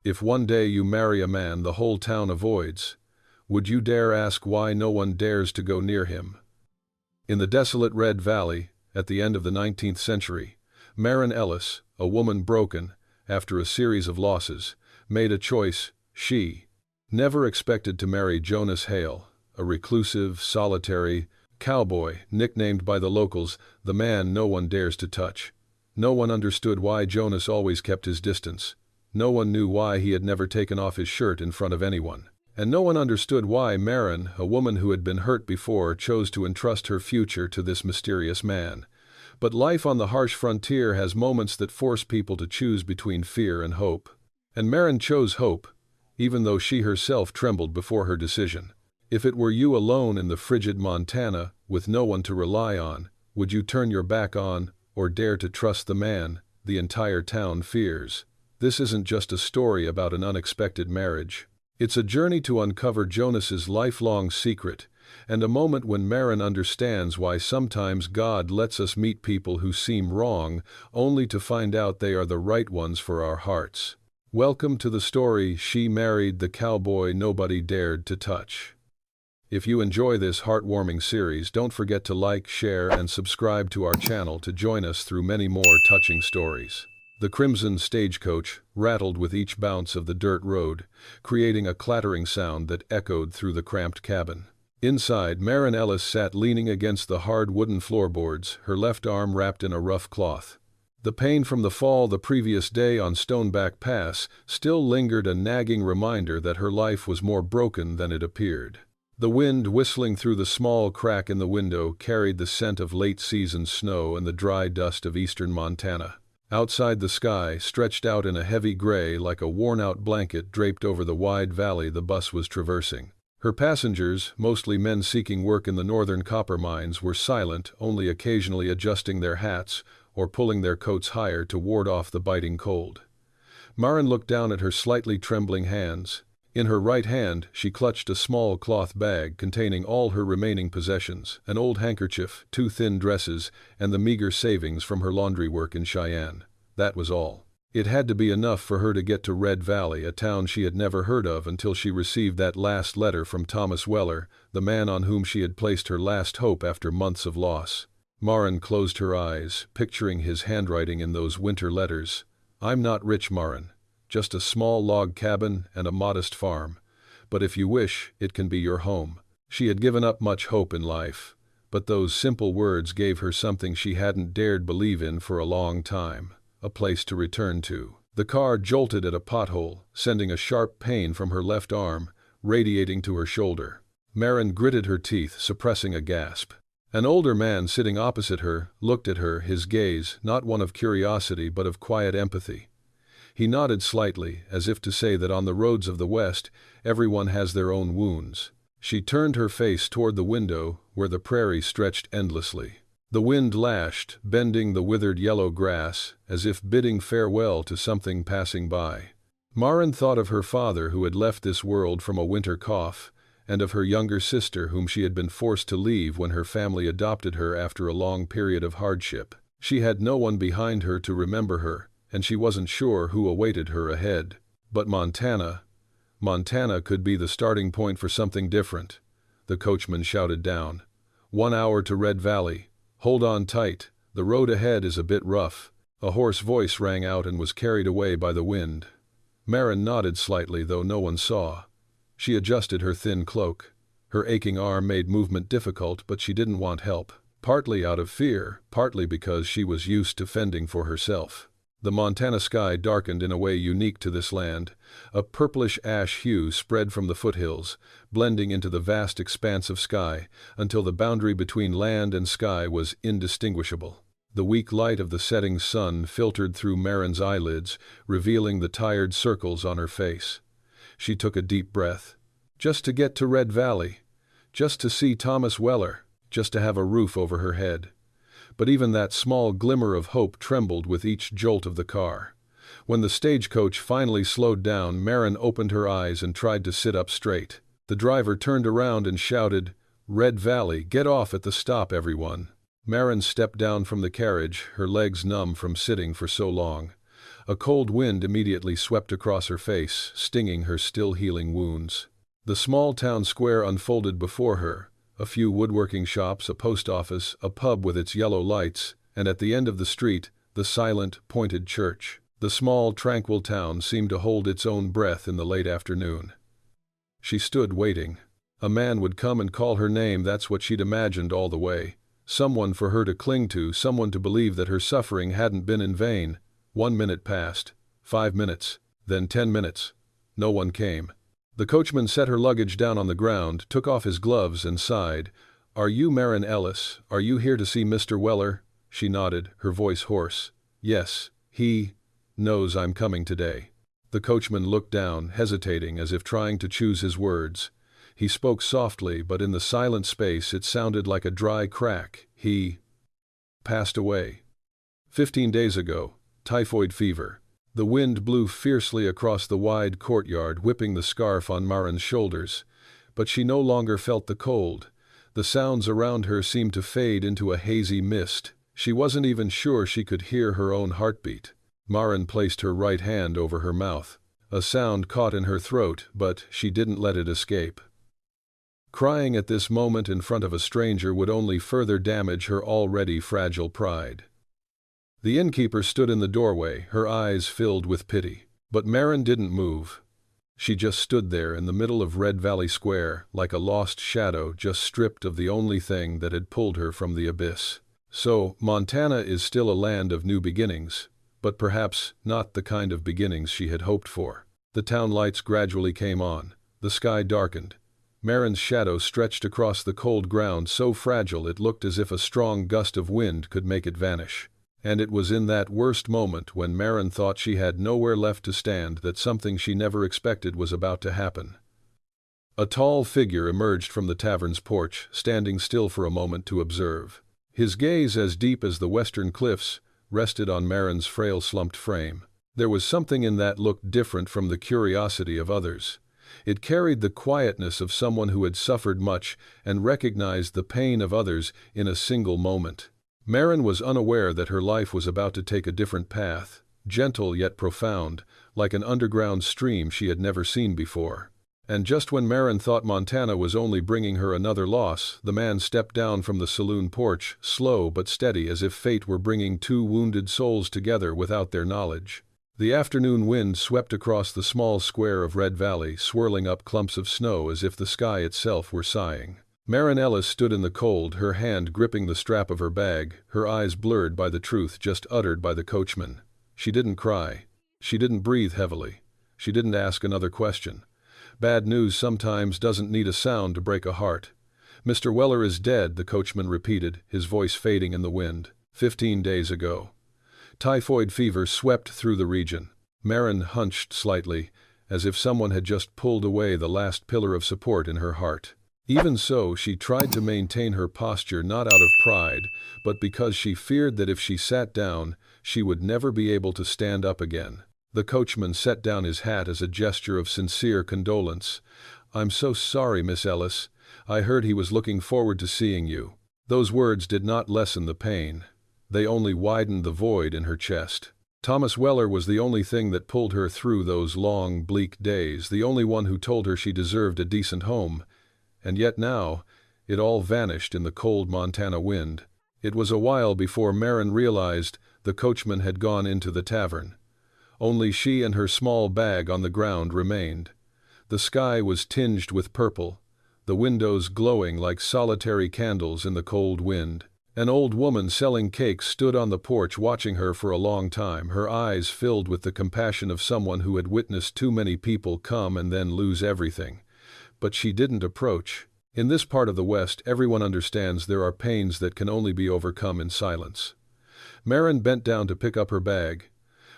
If one day you marry a man the whole town avoids, would you dare ask why no one dares to go near him? In the desolate Red Valley, at the end of the 19th century, Maren Ellis, a woman broken, after a series of losses, made a choice. She never expected to marry Jonas Hale, a reclusive, solitary cowboy, nicknamed by the locals the man no one dares to touch. No one understood why Jonas always kept his distance. No one knew why he had never taken off his shirt in front of anyone. And no one understood why Maren, a woman who had been hurt before, chose to entrust her future to this mysterious man. But life on the harsh frontier has moments that force people to choose between fear and hope. And Maren chose hope, even though she herself trembled before her decision. If it were you alone in the frigid Montana, with no one to rely on, would you turn your back on, or dare to trust the man the entire town fears? This isn't just a story about an unexpected marriage. It's a journey to uncover Jonas's lifelong secret, and a moment when Maren understands why sometimes God lets us meet people who seem wrong, only to find out they are the right ones for our hearts. Welcome to the story She Married the Cowboy Nobody Dared to Touch. If you enjoy this heartwarming series, don't forget to like, share, and subscribe to our channel to join us through many more touching stories. The crimson stagecoach rattled with each bounce of the dirt road, creating a clattering sound that echoed through the cramped cabin. Inside, Maren Ellis sat leaning against the hard wooden floorboards, her left arm wrapped in a rough cloth. The pain from the fall the previous day on Stoneback Pass still lingered, a nagging reminder that her life was more broken than it appeared. The wind whistling through the small crack in the window carried the scent of late-season snow and the dry dust of eastern Montana. Outside, the sky stretched out in a heavy gray like a worn-out blanket draped over the wide valley the bus was traversing. Her passengers, mostly men seeking work in the northern copper mines, were silent, only occasionally adjusting their hats or pulling their coats higher to ward off the biting cold. Maren looked down at her slightly trembling hands. In her right hand, she clutched a small cloth bag containing all her remaining possessions, an old handkerchief, 2 thin dresses, and the meager savings from her laundry work in Cheyenne. That was all. It had to be enough for her to get to Red Valley, a town she had never heard of until she received that last letter from Thomas Weller, the man on whom she had placed her last hope after months of loss. Maren closed her eyes, picturing his handwriting in those winter letters. "I'm not rich, Maren. Just a small log cabin and a modest farm. But if you wish, it can be your home." She had given up much hope in life, but those simple words gave her something she hadn't dared believe in for a long time: a place to return to. The car jolted at a pothole, sending a sharp pain from her left arm, radiating to her shoulder. Maren gritted her teeth, suppressing a gasp. An older man sitting opposite her looked at her, his gaze not one of curiosity but of quiet empathy. He nodded slightly, as if to say that on the roads of the West, everyone has their own wounds. She turned her face toward the window, where the prairie stretched endlessly. The wind lashed, bending the withered yellow grass, as if bidding farewell to something passing by. Maren thought of her father who had left this world from a winter cough, and of her younger sister whom she had been forced to leave when her family adopted her after a long period of hardship. She had no one behind her to remember her, and she wasn't sure who awaited her ahead. But Montana could be the starting point for something different. The coachman shouted down. "1 hour to Red Valley. Hold on tight. The road ahead is a bit rough." A hoarse voice rang out and was carried away by the wind. Maren nodded slightly, though no one saw. She adjusted her thin cloak. Her aching arm made movement difficult, but she didn't want help. Partly out of fear, partly because she was used to fending for herself. The Montana sky darkened in a way unique to this land. A purplish ash hue spread from the foothills, blending into the vast expanse of sky, until the boundary between land and sky was indistinguishable. The weak light of the setting sun filtered through Maren's eyelids, revealing the tired circles on her face. She took a deep breath. Just to get to Red Valley. Just to see Thomas Weller. Just to have a roof over her head. But even that small glimmer of hope trembled with each jolt of the car. When the stagecoach finally slowed down, Maren opened her eyes and tried to sit up straight. The driver turned around and shouted, "Red Valley, get off at the stop, everyone." Maren stepped down from the carriage, her legs numb from sitting for so long. A cold wind immediately swept across her face, stinging her still-healing wounds. The small town square unfolded before her, a few woodworking shops, a post office, a pub with its yellow lights, and at the end of the street, the silent, pointed church. The small, tranquil town seemed to hold its own breath in the late afternoon. She stood waiting. A man would come and call her name, that's what she'd imagined all the way. Someone for her to cling to, someone to believe that her suffering hadn't been in vain. 1 minute passed, 5 minutes, then 10 minutes. No one came. The coachman set her luggage down on the ground, took off his gloves and sighed. "Are you Maren Ellis? Are you here to see Mr. Weller?" She nodded, her voice hoarse. "Yes, he knows I'm coming today." The coachman looked down, hesitating as if trying to choose his words. He spoke softly, but in the silent space it sounded like a dry crack. "He passed away 15 days ago. Typhoid fever." The wind blew fiercely across the wide courtyard, whipping the scarf on Maren's shoulders. But she no longer felt the cold. The sounds around her seemed to fade into a hazy mist. She wasn't even sure she could hear her own heartbeat. Maren placed her right hand over her mouth. A sound caught in her throat, but she didn't let it escape. Crying at this moment in front of a stranger would only further damage her already fragile pride. The innkeeper stood in the doorway, her eyes filled with pity. But Maren didn't move. She just stood there in the middle of Red Valley Square, like a lost shadow, just stripped of the only thing that had pulled her from the abyss. So, Montana is still a land of new beginnings, but perhaps not the kind of beginnings she had hoped for. The town lights gradually came on. The sky darkened. Maren's shadow stretched across the cold ground, so fragile it looked as if a strong gust of wind could make it vanish. And it was in that worst moment, when Maren thought she had nowhere left to stand, that something she never expected was about to happen. A tall figure emerged from the tavern's porch, standing still for a moment to observe. His gaze, as deep as the western cliffs, rested on Maren's frail, slumped frame. There was something in that look different from the curiosity of others. It carried the quietness of someone who had suffered much and recognized the pain of others in a single moment. Maren was unaware that her life was about to take a different path, gentle yet profound, like an underground stream she had never seen before. And just when Maren thought Montana was only bringing her another loss, the man stepped down from the saloon porch, slow but steady, as if fate were bringing two wounded souls together without their knowledge. The afternoon wind swept across the small square of Red Valley, swirling up clumps of snow as if the sky itself were sighing. Maren Ellis stood in the cold, her hand gripping the strap of her bag, her eyes blurred by the truth just uttered by the coachman. She didn't cry. She didn't breathe heavily. She didn't ask another question. Bad news sometimes doesn't need a sound to break a heart. "Mr. Weller is dead," the coachman repeated, his voice fading in the wind. 15 days ago. Typhoid fever swept through the region. Maren hunched slightly, as if someone had just pulled away the last pillar of support in her heart. Even so, she tried to maintain her posture, not out of pride, but because she feared that if she sat down, she would never be able to stand up again. The coachman set down his hat as a gesture of sincere condolence. "I'm so sorry, Miss Ellis. I heard he was looking forward to seeing you." Those words did not lessen the pain. They only widened the void in her chest. Thomas Weller was the only thing that pulled her through those long, bleak days, the only one who told her she deserved a decent home. And yet now, it all vanished in the cold Montana wind. It was a while before Maren realized the coachman had gone into the tavern. Only she and her small bag on the ground remained. The sky was tinged with purple, the windows glowing like solitary candles in the cold wind. An old woman selling cakes stood on the porch watching her for a long time, her eyes filled with the compassion of someone who had witnessed too many people come and then lose everything. But she didn't approach. In this part of the West, everyone understands there are pains that can only be overcome in silence. Maren bent down to pick up her bag.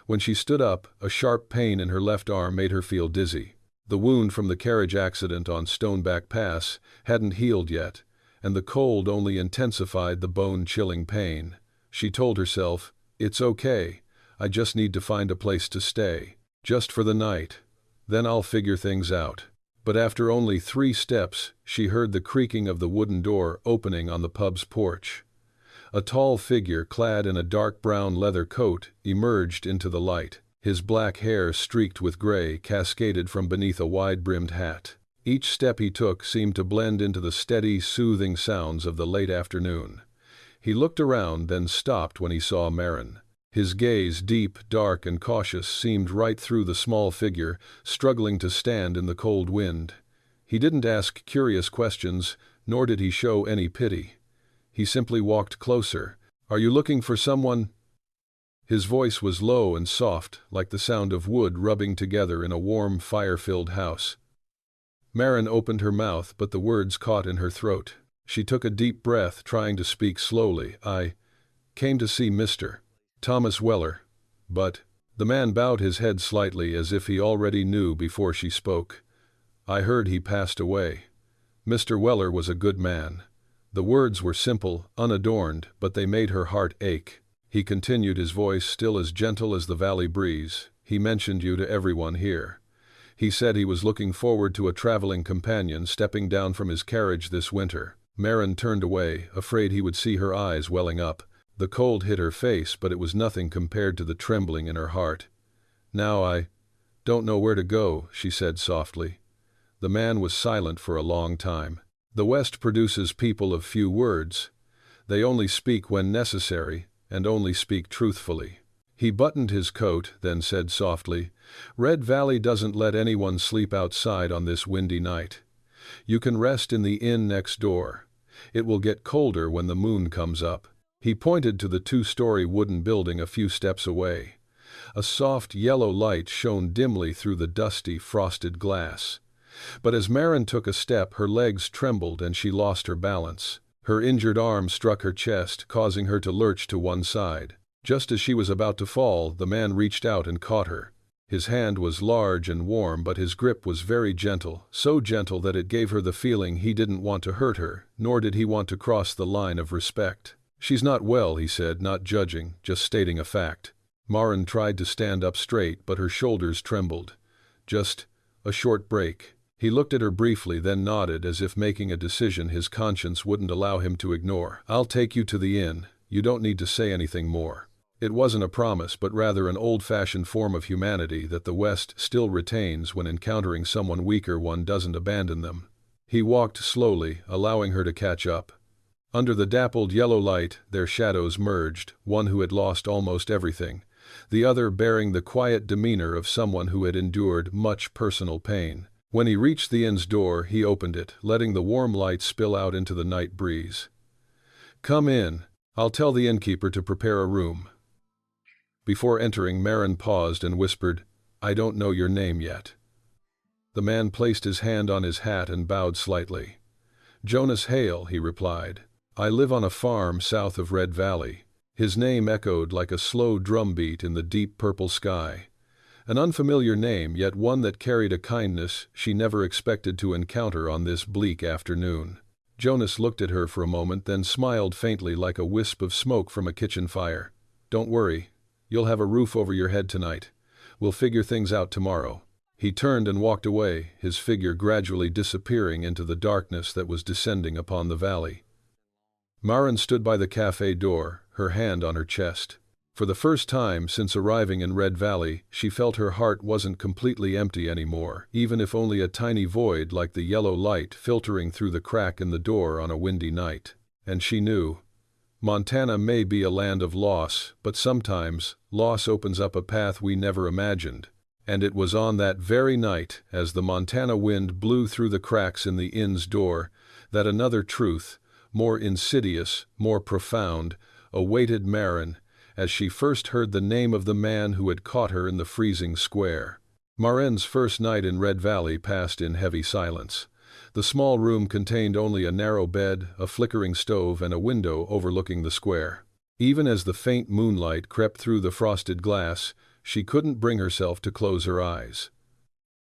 When she stood up, a sharp pain in her left arm made her feel dizzy. The wound from the carriage accident on Stoneback Pass hadn't healed yet, and the cold only intensified the bone-chilling pain. She told herself, "It's okay. I just need to find a place to stay. Just for the night. Then I'll figure things out." But after only 3 steps, she heard the creaking of the wooden door opening on the pub's porch. A tall figure clad in a dark brown leather coat emerged into the light. His black hair, streaked with gray, cascaded from beneath a wide-brimmed hat. Each step he took seemed to blend into the steady, soothing sounds of the late afternoon. He looked around, then stopped when he saw Maren. His gaze, deep, dark, and cautious, seemed right through the small figure, struggling to stand in the cold wind. He didn't ask curious questions, nor did he show any pity. He simply walked closer. "Are you looking for someone?" His voice was low and soft, like the sound of wood rubbing together in a warm, fire-filled house. Maren opened her mouth, but the words caught in her throat. She took a deep breath, trying to speak slowly. "I came to see Mr. Thomas Weller, but—" The man bowed his head slightly as if he already knew before she spoke. "I heard he passed away. Mr. Weller was a good man." The words were simple, unadorned, but they made her heart ache. He continued, his voice still as gentle as the valley breeze. "He mentioned you to everyone here. He said he was looking forward to a traveling companion stepping down from his carriage this winter." Maren turned away, afraid he would see her eyes welling up. The cold hit her face, but it was nothing compared to the trembling in her heart. "Now I don't know where to go," she said softly. The man was silent for a long time. The West produces people of few words. They only speak when necessary, and only speak truthfully. He buttoned his coat, then said softly, "Red Valley doesn't let anyone sleep outside on this windy night. You can rest in the inn next door. It will get colder when the moon comes up." He pointed to the 2-story wooden building a few steps away. A soft yellow light shone dimly through the dusty, frosted glass. But as Maren took a step, her legs trembled and she lost her balance. Her injured arm struck her chest, causing her to lurch to one side. Just as she was about to fall, the man reached out and caught her. His hand was large and warm, but his grip was very gentle, so gentle that it gave her the feeling he didn't want to hurt her, nor did he want to cross the line of respect. "She's not well," he said, not judging, just stating a fact. Maren tried to stand up straight, but her shoulders trembled. "Just a short break." He looked at her briefly, then nodded as if making a decision his conscience wouldn't allow him to ignore. "I'll take you to the inn. You don't need to say anything more." It wasn't a promise, but rather an old-fashioned form of humanity that the West still retains. When encountering someone weaker, one doesn't abandon them. He walked slowly, allowing her to catch up. Under the dappled yellow light, their shadows merged, one who had lost almost everything, the other bearing the quiet demeanor of someone who had endured much personal pain. When he reached the inn's door, he opened it, letting the warm light spill out into the night breeze. "Come in. I'll tell the innkeeper to prepare a room." Before entering, Maren paused and whispered, "I don't know your name yet." The man placed his hand on his hat and bowed slightly. "Jonas Hale," he replied. "I live on a farm south of Red Valley." His name echoed like a slow drumbeat in the deep purple sky. An unfamiliar name, yet one that carried a kindness she never expected to encounter on this bleak afternoon. Jonas looked at her for a moment, then smiled faintly like a wisp of smoke from a kitchen fire. "Don't worry. You'll have a roof over your head tonight. We'll figure things out tomorrow." He turned and walked away, his figure gradually disappearing into the darkness that was descending upon the valley. Maren stood by the cafe door, her hand on her chest. For the first time since arriving in Red Valley, she felt her heart wasn't completely empty anymore, even if only a tiny void like the yellow light filtering through the crack in the door on a windy night. And she knew. Montana may be a land of loss, but sometimes loss opens up a path we never imagined. And it was on that very night, as the Montana wind blew through the cracks in the inn's door, that another truth, more insidious, more profound, awaited Maren, as she first heard the name of the man who had caught her in the freezing square. Maren's first night in Red Valley passed in heavy silence. The small room contained only a narrow bed, a flickering stove, and a window overlooking the square. Even as the faint moonlight crept through the frosted glass, she couldn't bring herself to close her eyes.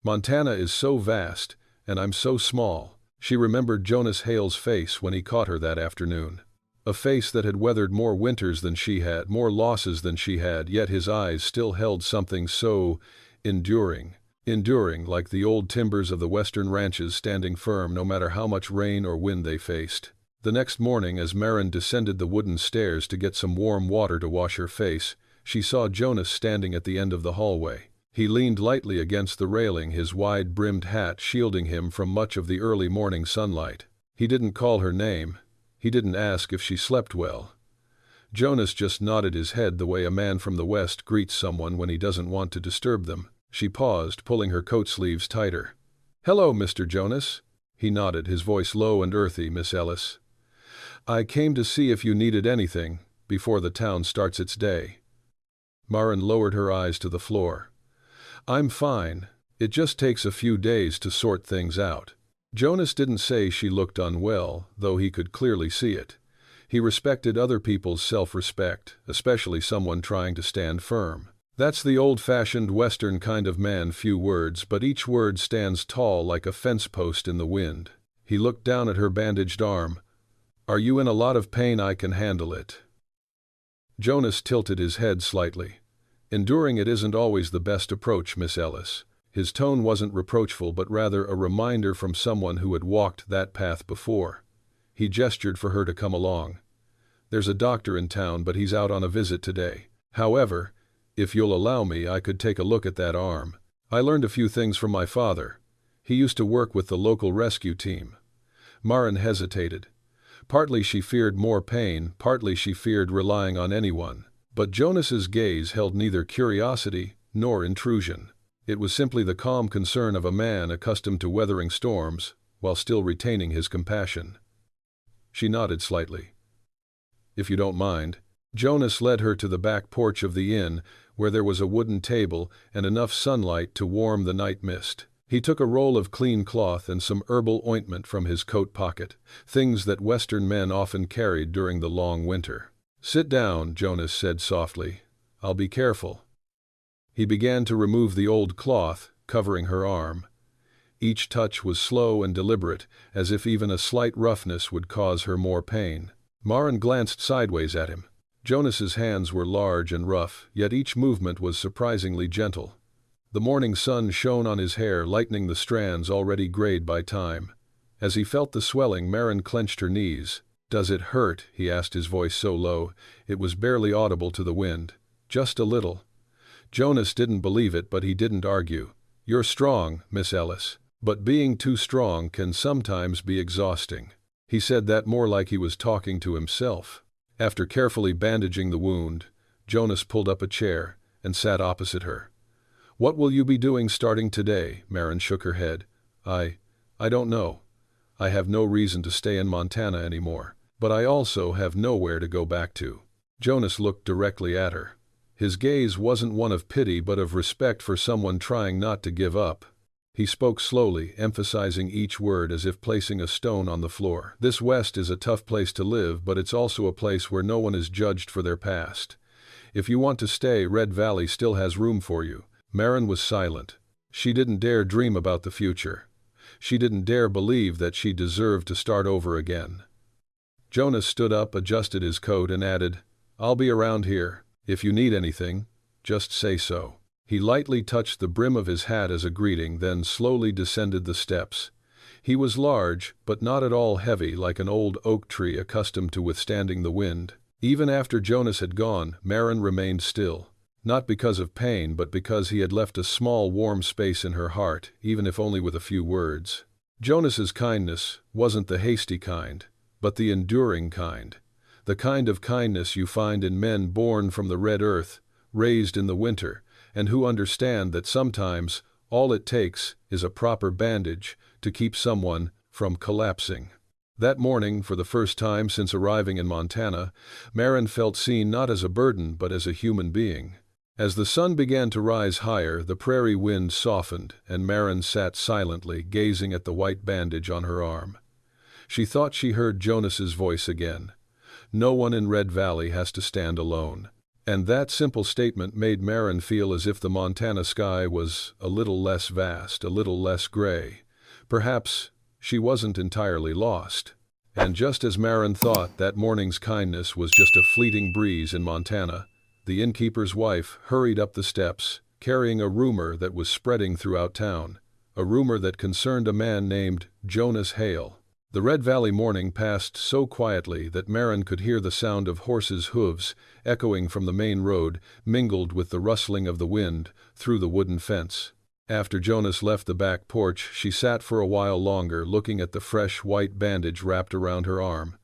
"Montana is so vast, and I'm so small." She remembered Jonas Hale's face when he caught her that afternoon. A face that had weathered more winters than she had, more losses than she had, yet his eyes still held something so enduring. Enduring, like the old timbers of the western ranches, standing firm no matter how much rain or wind they faced. The next morning, as Maren descended the wooden stairs to get some warm water to wash her face, She saw Jonas standing at the end of the hallway. He leaned lightly against the railing, his wide-brimmed hat shielding him from much of the early morning sunlight. He didn't call her name. He didn't ask if she slept well. Jonas just nodded his head the way a man from the West greets someone when he doesn't want to disturb them. She paused, pulling her coat sleeves tighter. "Hello, Mr. Jonas." He nodded, his voice low and earthy. "Miss Ellis. I came to see if you needed anything before the town starts its day." Maren lowered her eyes to the floor. "I'm fine. It just takes a few days to sort things out." Jonas didn't say she looked unwell, though he could clearly see it. He respected other people's self-respect, especially someone trying to stand firm. That's the old-fashioned Western kind of man, few words, but each word stands tall like a fence post in the wind. He looked down at her bandaged arm. "Are you in a lot of pain? I can handle it." Jonas tilted his head slightly. "Enduring it isn't always the best approach, Miss Ellis." His tone wasn't reproachful, but rather a reminder from someone who had walked that path before. He gestured for her to come along. "There's a doctor in town, but he's out on a visit today. However, if you'll allow me, I could take a look at that arm. I learned a few things from my father. He used to work with the local rescue team." Maren hesitated. Partly she feared more pain, partly she feared relying on anyone. But Jonas's gaze held neither curiosity nor intrusion. It was simply the calm concern of a man accustomed to weathering storms while still retaining his compassion. She nodded slightly. "If you don't mind." Jonas led her to the back porch of the inn, where there was a wooden table and enough sunlight to warm the night mist. He took a roll of clean cloth and some herbal ointment from his coat pocket, things that Western men often carried during the long winter. "Sit down," Jonas said softly. "I'll be careful." He began to remove the old cloth, covering her arm. Each touch was slow and deliberate, as if even a slight roughness would cause her more pain. Maren glanced sideways at him. Jonas's hands were large and rough, yet each movement was surprisingly gentle. The morning sun shone on his hair, lightening the strands already grayed by time. As he felt the swelling, Maren clenched her knees. "Does it hurt?" he asked, his voice so low it was barely audible to the wind. "Just a little." Jonas didn't believe it, but he didn't argue. "You're strong, Miss Ellis. But being too strong can sometimes be exhausting." He said that more like he was talking to himself. After carefully bandaging the wound, Jonas pulled up a chair and sat opposite her. "What will you be doing starting today?" Maren shook her head. I don't know. I have no reason to stay in Montana anymore. But I also have nowhere to go back to." Jonas looked directly at her. His gaze wasn't one of pity but of respect for someone trying not to give up. He spoke slowly, emphasizing each word as if placing a stone on the floor. "This West is a tough place to live, but it's also a place where no one is judged for their past. If you want to stay, Red Valley still has room for you." Maren was silent. She didn't dare dream about the future. She didn't dare believe that she deserved to start over again. Jonas stood up, adjusted his coat, and added, "I'll be around here. If you need anything, just say so." He lightly touched the brim of his hat as a greeting, then slowly descended the steps. He was large, but not at all heavy, like an old oak tree accustomed to withstanding the wind. Even after Jonas had gone, Maren remained still. Not because of pain, but because he had left a small warm space in her heart, even if only with a few words. Jonas's kindness wasn't the hasty kind, but the enduring kind. The kind of kindness you find in men born from the red earth, raised in the winter, and who understand that sometimes all it takes is a proper bandage to keep someone from collapsing. That morning, for the first time since arriving in Montana, Maren felt seen not as a burden but as a human being. As the sun began to rise higher, the prairie wind softened, and Maren sat silently, gazing at the white bandage on her arm. She thought she heard Jonas's voice again. No one in Red Valley has to stand alone. And that simple statement made Maren feel as if the Montana sky was a little less vast, a little less gray. Perhaps she wasn't entirely lost. And just as Maren thought, that morning's kindness was just a fleeting breeze in Montana. The innkeeper's wife hurried up the steps, carrying a rumor that was spreading throughout town, a rumor that concerned a man named Jonas Hale. The Red Valley morning passed so quietly that Maren could hear the sound of horses' hooves echoing from the main road, mingled with the rustling of the wind through the wooden fence. After Jonas left the back porch, she sat for a while longer looking at the fresh white bandage wrapped around her arm.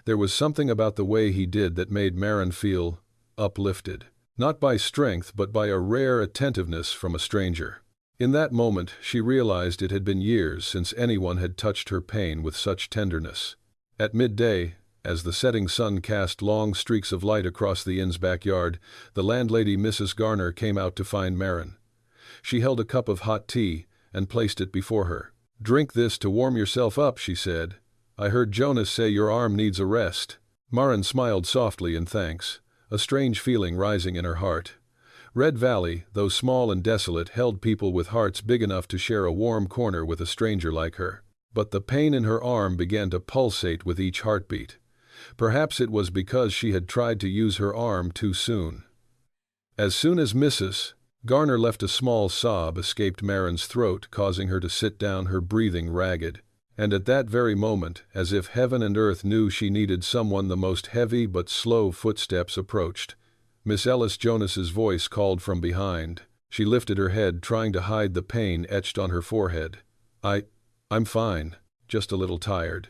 There was something about the way he did that made Maren feel uplifted, not by strength but by a rare attentiveness from a stranger. In that moment she realized it had been years since anyone had touched her pain with such tenderness. At midday, as the setting sun cast long streaks of light across the inn's backyard, the landlady Mrs. Garner came out to find Maren. She held a cup of hot tea and placed it before her. "Drink this to warm yourself up," she said. "I heard Jonas say your arm needs a rest." Maren smiled softly in thanks, a strange feeling rising in her heart. Red Valley, though small and desolate, held people with hearts big enough to share a warm corner with a stranger like her. But the pain in her arm began to pulsate with each heartbeat. Perhaps it was because she had tried to use her arm too soon. As soon as Mrs. Garner left, a small sob escaped Maren's throat, causing her to sit down, her breathing ragged. And at that very moment, as if heaven and earth knew she needed someone, the most heavy but slow footsteps approached. Miss Ellis, Jonas's voice called from behind. She lifted her head, trying to hide the pain etched on her forehead. I'm fine, just a little tired."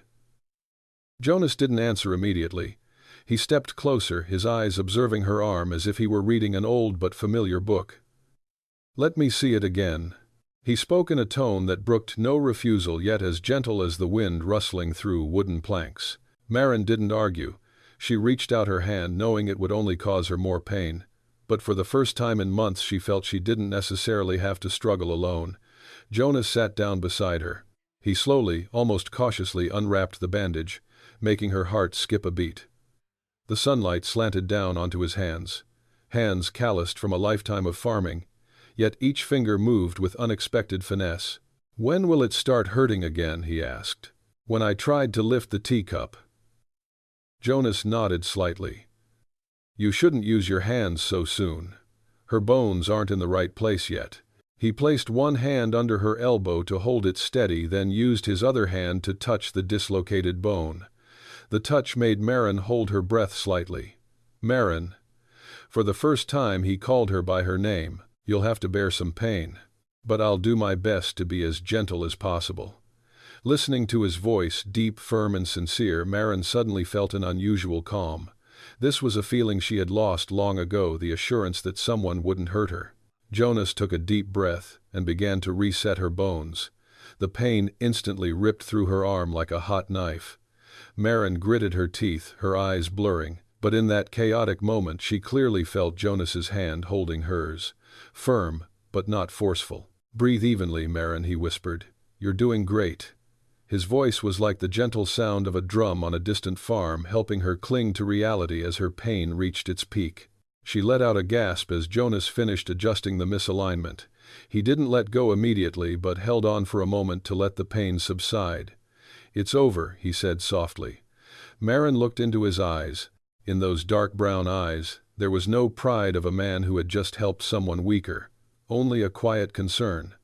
Jonas didn't answer immediately. He stepped closer, his eyes observing her arm as if he were reading an old but familiar book. "Let me see it again." He spoke in a tone that brooked no refusal, yet as gentle as the wind rustling through wooden planks. Maren didn't argue. She reached out her hand, knowing it would only cause her more pain. But for the first time in months she felt she didn't necessarily have to struggle alone. Jonas sat down beside her. He slowly, almost cautiously, unwrapped the bandage, making her heart skip a beat. The sunlight slanted down onto his hands calloused from a lifetime of farming, yet each finger moved with unexpected finesse. "When will it start hurting again?" he asked. "When I tried to lift the teacup." Jonas nodded slightly. "You shouldn't use your hands so soon. Her bones aren't in the right place yet." He placed one hand under her elbow to hold it steady, then used his other hand to touch the dislocated bone. The touch made Maren hold her breath slightly. "Maren." For the first time he called her by her name. "You'll have to bear some pain. But I'll do my best to be as gentle as possible." Listening to his voice, deep, firm and sincere, Maren suddenly felt an unusual calm. This was a feeling she had lost long ago, the assurance that someone wouldn't hurt her. Jonas took a deep breath and began to reset her bones. The pain instantly ripped through her arm like a hot knife. Maren gritted her teeth, her eyes blurring, but in that chaotic moment she clearly felt Jonas's hand holding hers. Firm, but not forceful. "Breathe evenly, Maren," he whispered. "You're doing great." His voice was like the gentle sound of a drum on a distant farm, helping her cling to reality as her pain reached its peak. She let out a gasp as Jonas finished adjusting the misalignment. He didn't let go immediately, but held on for a moment to let the pain subside. "It's over," he said softly. Maren looked into his eyes. In those dark brown eyes, there was no pride of a man who had just helped someone weaker, only a quiet concern.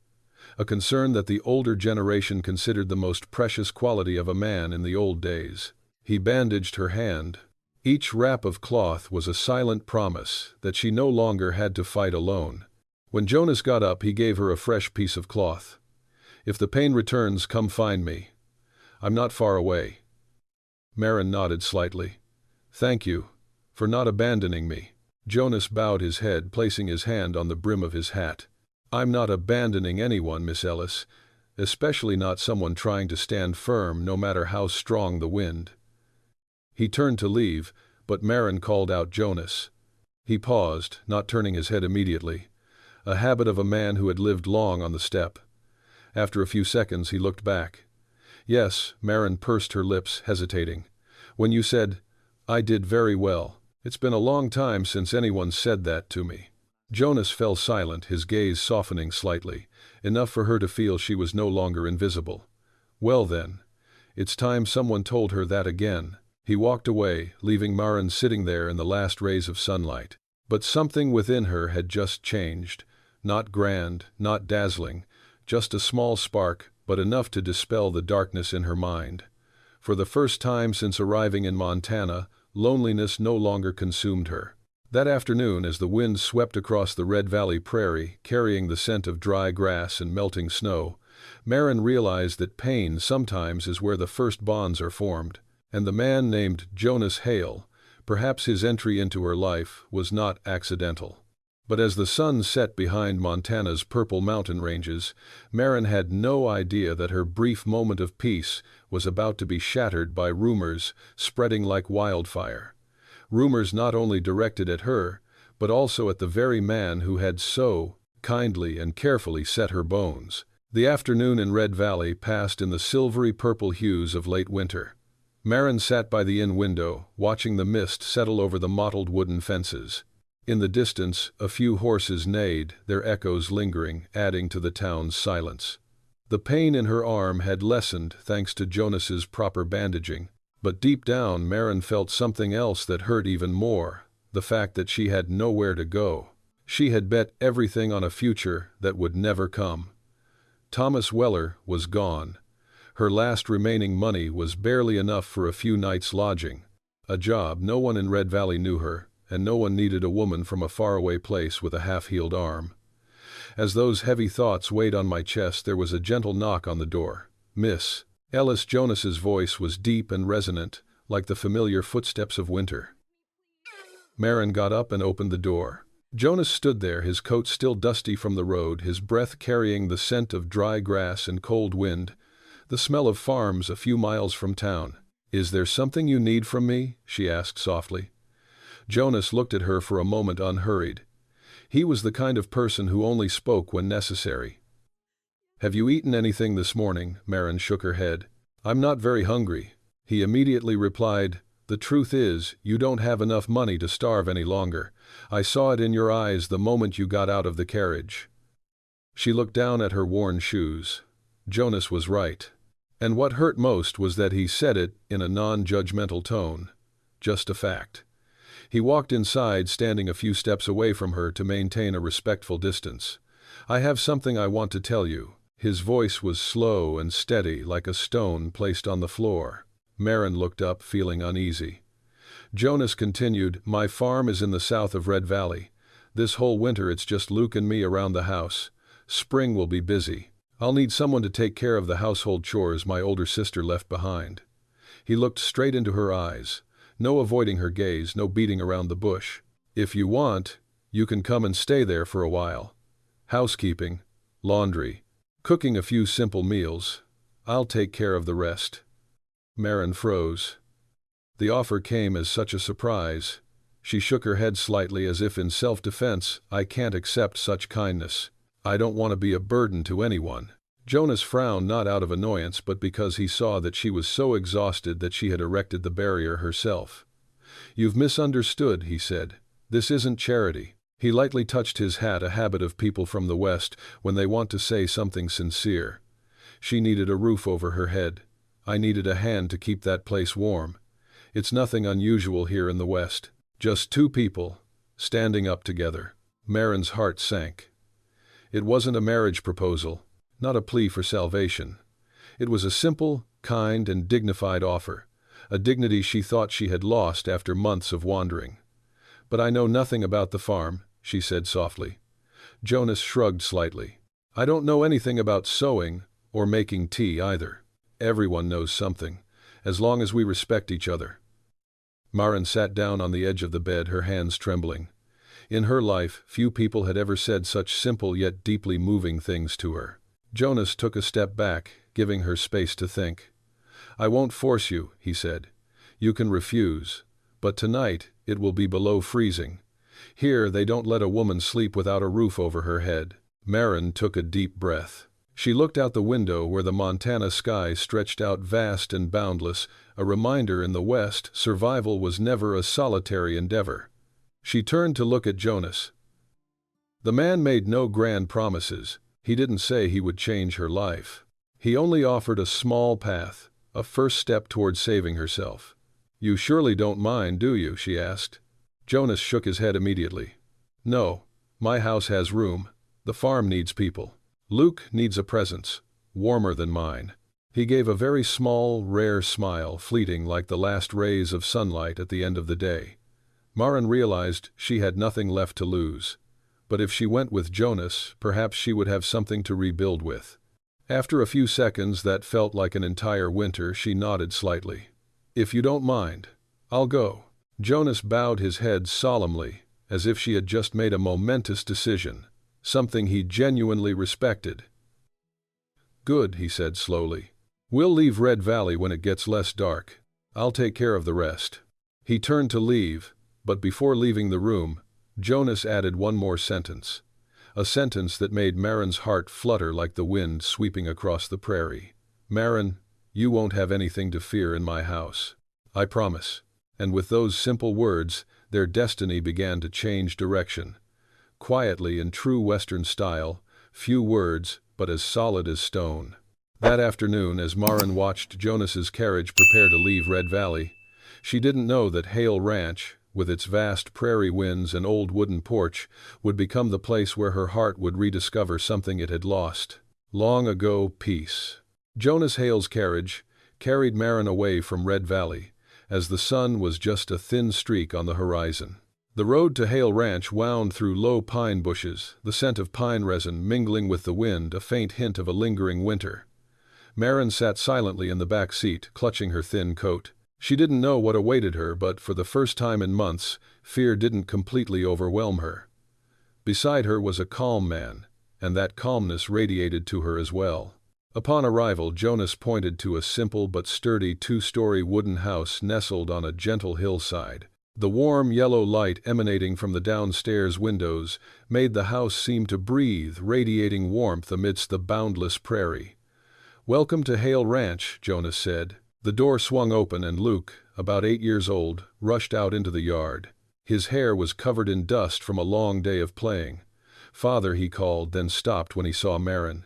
A concern that the older generation considered the most precious quality of a man in the old days. He bandaged her hand. Each wrap of cloth was a silent promise that she no longer had to fight alone. When Jonas got up, he gave her a fresh piece of cloth. "If the pain returns, come find me. I'm not far away." Maren nodded slightly. "Thank you for not abandoning me." Jonas bowed his head, placing his hand on the brim of his hat. "I'm not abandoning anyone, Miss Ellis, especially not someone trying to stand firm no matter how strong the wind." He turned to leave, but Maren called out, "Jonas." He paused, not turning his head immediately, a habit of a man who had lived long on the steppe. After a few seconds he looked back. "Yes," Maren pursed her lips, hesitating. "When you said, 'I did very well,' it's been a long time since anyone said that to me." Jonas fell silent, his gaze softening slightly, enough for her to feel she was no longer invisible. "Well then, it's time someone told her that again." He walked away, leaving Maren sitting there in the last rays of sunlight. But something within her had just changed. Not grand, not dazzling, just a small spark, but enough to dispel the darkness in her mind. For the first time since arriving in Montana, loneliness no longer consumed her. That afternoon, as the wind swept across the Red Valley prairie, carrying the scent of dry grass and melting snow, Maren realized that pain sometimes is where the first bonds are formed, and the man named Jonas Hale, perhaps his entry into her life, was not accidental. But as the sun set behind Montana's purple mountain ranges, Maren had no idea that her brief moment of peace was about to be shattered by rumors spreading like wildfire. Rumors not only directed at her, but also at the very man who had so kindly and carefully set her bones. The afternoon in Red Valley passed in the silvery purple hues of late winter. Maren sat by the inn window, watching the mist settle over the mottled wooden fences. In the distance, a few horses neighed, their echoes lingering, adding to the town's silence. The pain in her arm had lessened thanks to Jonas's proper bandaging, but deep down Maren felt something else that hurt even more, the fact that she had nowhere to go. She had bet everything on a future that would never come. Thomas Weller was gone. Her last remaining money was barely enough for a few nights' lodging. A job, no one in Red Valley knew her, and no one needed a woman from a faraway place with a half-healed arm. As those heavy thoughts weighed on my chest, there was a gentle knock on the door. "Miss Ellis." Jonas's voice was deep and resonant, like the familiar footsteps of winter. Maren got up and opened the door. Jonas stood there, his coat still dusty from the road, his breath carrying the scent of dry grass and cold wind, the smell of farms a few miles from town. "Is there something you need from me?" she asked softly. Jonas looked at her for a moment unhurried. He was the kind of person who only spoke when necessary. "Have you eaten anything this morning?" Maren shook her head. "I'm not very hungry." He immediately replied, "The truth is, you don't have enough money to starve any longer. I saw it in your eyes the moment you got out of the carriage." She looked down at her worn shoes. Jonas was right. And what hurt most was that he said it in a non-judgmental tone. Just a fact. He walked inside, standing a few steps away from her to maintain a respectful distance. "I have something I want to tell you." His voice was slow and steady, like a stone placed on the floor. Maren looked up, feeling uneasy. Jonas continued, "My farm is in the south of Red Valley. This whole winter it's just Luke and me around the house. Spring will be busy. I'll need someone to take care of the household chores my older sister left behind." He looked straight into her eyes. No avoiding her gaze, no beating around the bush. "If you want, you can come and stay there for a while. Housekeeping, laundry, cooking a few simple meals. I'll take care of the rest." Maren froze. The offer came as such a surprise. She shook her head slightly as if in self-defense. "I can't accept such kindness. I don't want to be a burden to anyone." Jonas frowned, not out of annoyance but because he saw that she was so exhausted that she had erected the barrier herself. "You've misunderstood," he said. "This isn't charity." He lightly touched his hat, a habit of people from the West when they want to say something sincere. She needed a roof over her head. I needed a hand to keep that place warm. It's nothing unusual here in the West. Just two people, standing up together. Maren's heart sank. It wasn't a marriage proposal. Not a plea for salvation. It was a simple, kind, and dignified offer, a dignity she thought she had lost after months of wandering. "But I know nothing about the farm," she said softly. Jonas shrugged slightly. "I don't know anything about sewing or making tea either. Everyone knows something, as long as we respect each other." Maren sat down on the edge of the bed, her hands trembling. In her life, few people had ever said such simple yet deeply moving things to her. Jonas took a step back, giving her space to think. "I won't force you," he said. "You can refuse. But tonight, it will be below freezing. Here, they don't let a woman sleep without a roof over her head." Maren took a deep breath. She looked out the window where the Montana sky stretched out vast and boundless, a reminder in the West survival was never a solitary endeavor. She turned to look at Jonas. The man made no grand promises. He didn't say he would change her life. He only offered a small path, a first step toward saving herself. "You surely don't mind, do you?" she asked. Jonas shook his head immediately. "No, my house has room. The farm needs people. Luke needs a presence, warmer than mine." He gave a very small, rare smile, fleeting like the last rays of sunlight at the end of the day. Maren realized she had nothing left to lose. But if she went with Jonas, perhaps she would have something to rebuild with. After a few seconds that felt like an entire winter, she nodded slightly. "If you don't mind, I'll go." Jonas bowed his head solemnly, as if she had just made a momentous decision, something he genuinely respected. "Good," he said slowly. "We'll leave Red Valley when it gets less dark. I'll take care of the rest." He turned to leave, but before leaving the room, Jonas added one more sentence. A sentence that made Maren's heart flutter like the wind sweeping across the prairie. "Maren, you won't have anything to fear in my house. I promise." And with those simple words, their destiny began to change direction. Quietly, in true Western style, few words, but as solid as stone. That afternoon, as Maren watched Jonas's carriage prepare to leave Red Valley, she didn't know that Hale Ranch, with its vast prairie winds and old wooden porch, would become the place where her heart would rediscover something it had lost. Long ago, peace. Jonas Hale's carriage carried Maren away from Red Valley, as the sun was just a thin streak on the horizon. The road to Hale Ranch wound through low pine bushes, the scent of pine resin mingling with the wind, a faint hint of a lingering winter. Maren sat silently in the back seat, clutching her thin coat. She didn't know what awaited her, but for the first time in months, fear didn't completely overwhelm her. Beside her was a calm man, and that calmness radiated to her as well. Upon arrival, Jonas pointed to a simple but sturdy two-story wooden house nestled on a gentle hillside. The warm yellow light emanating from the downstairs windows made the house seem to breathe, radiating warmth amidst the boundless prairie. "Welcome to Hale Ranch," Jonas said. The door swung open and Luke, about 8 years old, rushed out into the yard. His hair was covered in dust from a long day of playing. "Father," he called, then stopped when he saw Maren.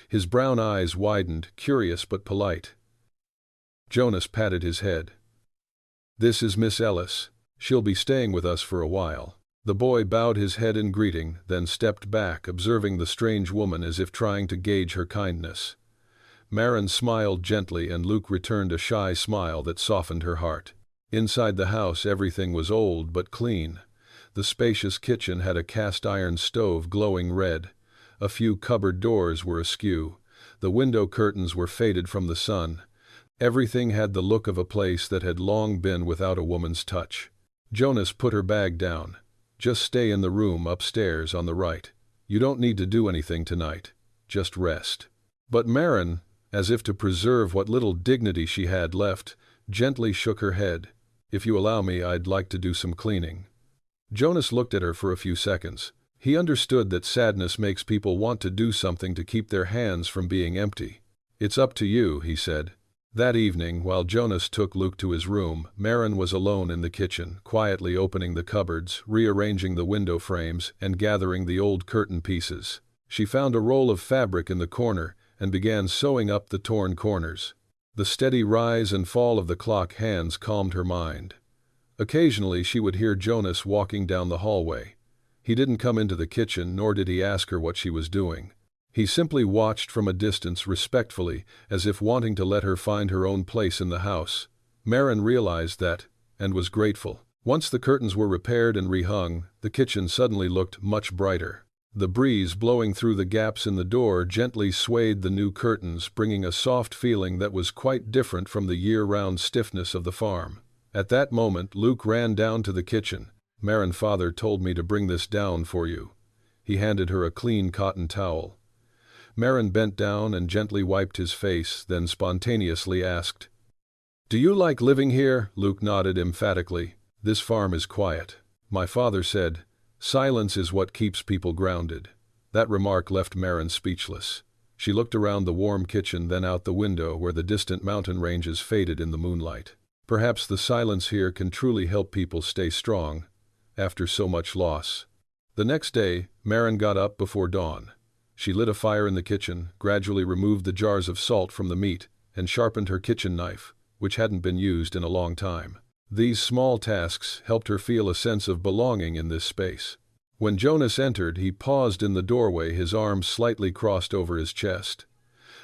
His brown eyes widened, curious but polite. Jonas patted his head. "This is Miss Ellis. She'll be staying with us for a while." The boy bowed his head in greeting, then stepped back, observing the strange woman as if trying to gauge her kindness. Maren smiled gently, and Luke returned a shy smile that softened her heart. Inside the house, everything was old but clean. The spacious kitchen had a cast-iron stove glowing red. A few cupboard doors were askew. The window curtains were faded from the sun. Everything had the look of a place that had long been without a woman's touch. Jonas put her bag down. "Just stay in the room upstairs on the right. You don't need to do anything tonight. Just rest." But Maren, as if to preserve what little dignity she had left, gently shook her head. "If you allow me, I'd like to do some cleaning." Jonas looked at her for a few seconds. He understood that sadness makes people want to do something to keep their hands from being empty. "It's up to you," he said. That evening, while Jonas took Luke to his room, Maren was alone in the kitchen, quietly opening the cupboards, rearranging the window frames, and gathering the old curtain pieces. She found a roll of fabric in the corner and began sewing up the torn corners. The steady rise and fall of the clock hands calmed her mind. Occasionally she would hear Jonas walking down the hallway. He didn't come into the kitchen, nor did he ask her what she was doing. He simply watched from a distance, respectfully, as if wanting to let her find her own place in the house. Maren realized that, and was grateful. Once the curtains were repaired and rehung, the kitchen suddenly looked much brighter. The breeze blowing through the gaps in the door gently swayed the new curtains, bringing a soft feeling that was quite different from the year-round stiffness of the farm. At that moment, Luke ran down to the kitchen. "Maren, father told me to bring this down for you." He handed her a clean cotton towel. Maren bent down and gently wiped his face, then spontaneously asked, "Do you like living here?" Luke nodded emphatically. "This farm is quiet." My father said, "Silence is what keeps people grounded." That remark left Maren speechless. She looked around the warm kitchen, then out the window where the distant mountain ranges faded in the moonlight. Perhaps the silence here can truly help people stay strong after so much loss. The next day, Maren got up before dawn. She lit a fire in the kitchen, gradually removed the jars of salt from the meat, and sharpened her kitchen knife, which hadn't been used in a long time. These small tasks helped her feel a sense of belonging in this space. When Jonas entered, he paused in the doorway, his arms slightly crossed over his chest.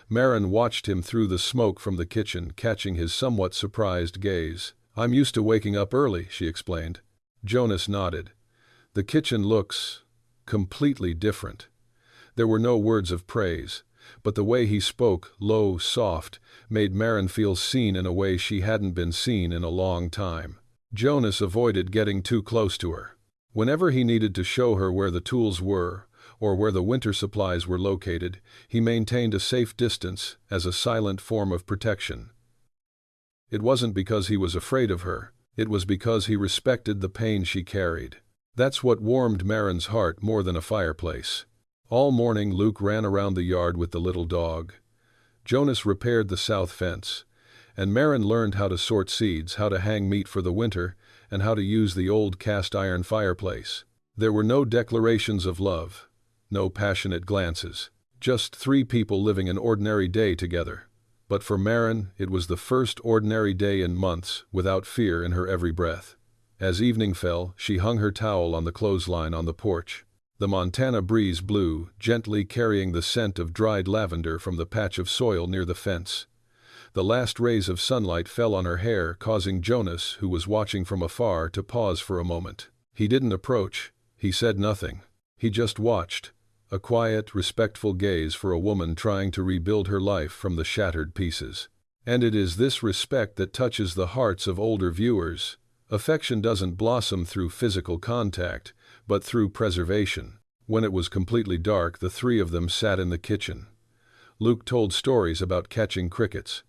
Maren watched him through the smoke from the kitchen, catching his somewhat surprised gaze. "I'm used to waking up early," she explained. Jonas nodded. "The kitchen looks completely different." There were no words of praise, but the way he spoke, low, soft, made Maren feel seen in a way she hadn't been seen in a long time. Jonas avoided getting too close to her. Whenever he needed to show her where the tools were, or where the winter supplies were located, he maintained a safe distance as a silent form of protection. It wasn't because he was afraid of her, it was because he respected the pain she carried. That's what warmed Maren's heart more than a fireplace. All morning Luke ran around the yard with the little dog. Jonas repaired the south fence, and Maren learned how to sort seeds, how to hang meat for the winter, and how to use the old cast-iron fireplace. There were no declarations of love, no passionate glances, just three people living an ordinary day together. But for Maren, it was the first ordinary day in months, without fear in her every breath. As evening fell, she hung her towel on the clothesline on the porch. The Montana breeze blew, gently carrying the scent of dried lavender from the patch of soil near the fence. The last rays of sunlight fell on her hair, causing Jonas, who was watching from afar, to pause for a moment. He didn't approach. He said nothing. He just watched, a quiet, respectful gaze for a woman trying to rebuild her life from the shattered pieces. And it is this respect that touches the hearts of older viewers. Affection doesn't blossom through physical contact, but through preservation. When it was completely dark, the three of them sat in the kitchen. Luke told stories about catching crickets.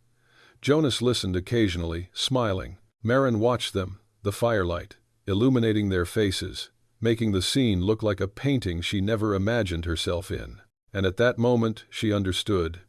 Jonas listened occasionally, smiling. Maren watched them, the firelight, illuminating their faces, making the scene look like a painting she never imagined herself in. And at that moment, she understood.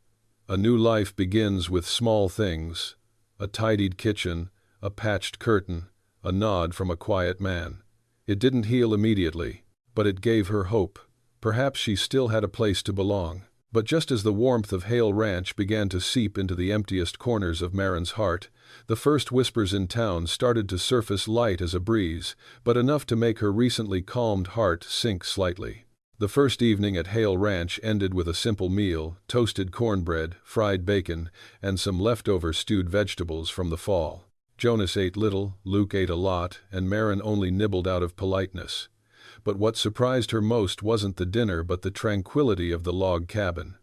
A new life begins with small things: a tidied kitchen, a patched curtain, a nod from a quiet man. It didn't heal immediately, but it gave her hope. Perhaps she still had a place to belong. But just as the warmth of Hale Ranch began to seep into the emptiest corners of Maren's heart, the first whispers in town started to surface, light as a breeze, but enough to make her recently calmed heart sink slightly. The first evening at Hale Ranch ended with a simple meal: toasted cornbread, fried bacon, and some leftover stewed vegetables from the fall. Jonas ate little, Luke ate a lot, and Maren only nibbled out of politeness. But what surprised her most wasn't the dinner but the tranquility of the log cabin.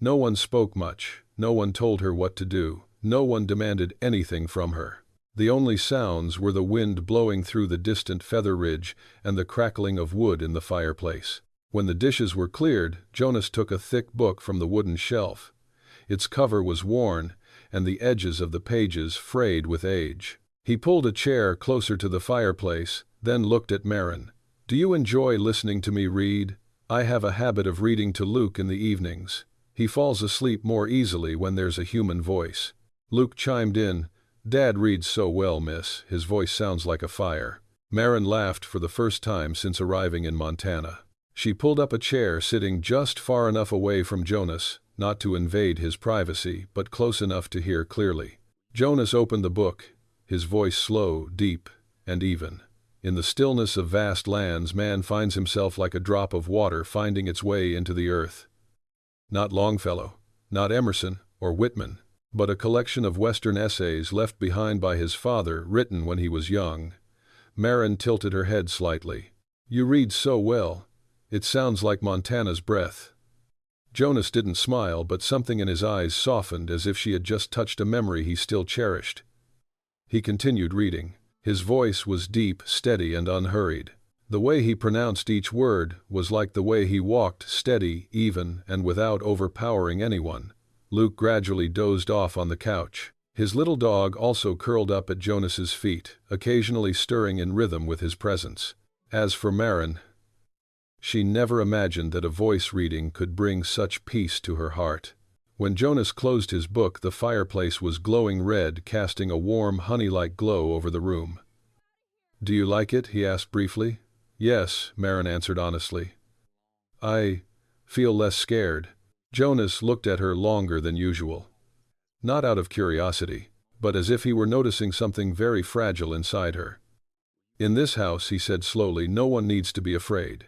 No one spoke much, no one told her what to do, no one demanded anything from her. The only sounds were the wind blowing through the distant feather ridge and the crackling of wood in the fireplace. When the dishes were cleared, Jonas took a thick book from the wooden shelf. Its cover was worn, and the edges of the pages frayed with age. He pulled a chair closer to the fireplace, then looked at Maren. "Do you enjoy listening to me read? I have a habit of reading to Luke in the evenings. He falls asleep more easily when there's a human voice." Luke chimed in. "Dad reads so well, miss. His voice sounds like a fire." Maren laughed for the first time since arriving in Montana. She pulled up a chair, sitting just far enough away from Jonas, not to invade his privacy, but close enough to hear clearly. Jonas opened the book, his voice slow, deep, and even. "In the stillness of vast lands, man finds himself like a drop of water finding its way into the earth." Not Longfellow, not Emerson or Whitman, but a collection of Western essays left behind by his father, written when he was young. Maren tilted her head slightly. "You read so well. It sounds like Montana's breath." Jonas didn't smile, but something in his eyes softened, as if she had just touched a memory he still cherished. He continued reading. His voice was deep, steady, and unhurried. The way he pronounced each word was like the way he walked, steady, even, and without overpowering anyone. Luke gradually dozed off on the couch. His little dog also curled up at Jonas's feet, occasionally stirring in rhythm with his presence. As for Maren, she never imagined that a voice reading could bring such peace to her heart. When Jonas closed his book, the fireplace was glowing red, casting a warm, honey-like glow over the room. "Do you like it?" he asked briefly. "Yes," Maren answered honestly. "I feel less scared." Jonas looked at her longer than usual. Not out of curiosity, but as if he were noticing something very fragile inside her. "In this house," he said slowly, "no one needs to be afraid."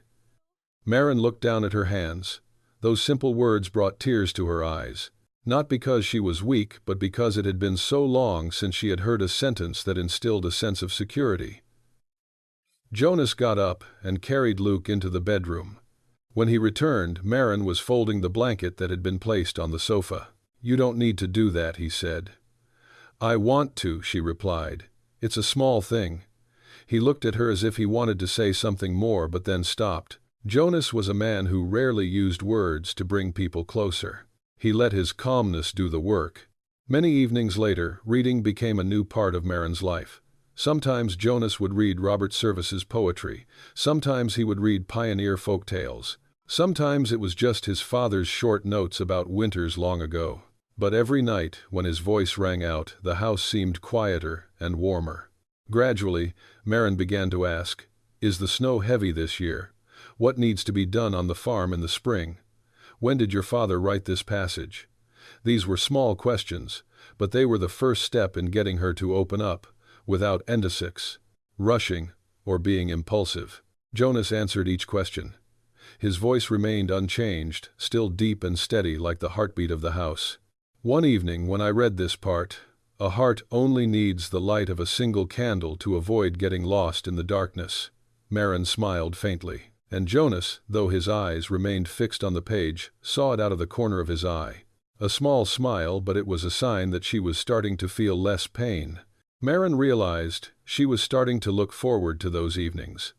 Maren looked down at her hands. Those simple words brought tears to her eyes. Not because she was weak, but because it had been so long since she had heard a sentence that instilled a sense of security. Jonas got up and carried Luke into the bedroom. When he returned, Maren was folding the blanket that had been placed on the sofa. "You don't need to do that," he said. "I want to," she replied. "It's a small thing." He looked at her as if he wanted to say something more but then stopped. Jonas was a man who rarely used words to bring people closer. He let his calmness do the work. Many evenings later, reading became a new part of Maren's life. Sometimes Jonas would read Robert Service's poetry. Sometimes he would read pioneer folk tales. Sometimes it was just his father's short notes about winters long ago. But every night, when his voice rang out, the house seemed quieter and warmer. Gradually, Maren began to ask, "Is the snow heavy this year? What needs to be done on the farm in the spring? When did your father write this passage?" These were small questions, but they were the first step in getting her to open up, without endosics, rushing, or being impulsive. Jonas answered each question. His voice remained unchanged, still deep and steady like the heartbeat of the house. One evening when I read this part, "A heart only needs the light of a single candle to avoid getting lost in the darkness," Maren smiled faintly. And Jonas, though his eyes remained fixed on the page, saw it out of the corner of his eye. A small smile, but it was a sign that she was starting to feel less pain. Maren realized she was starting to look forward to those evenings.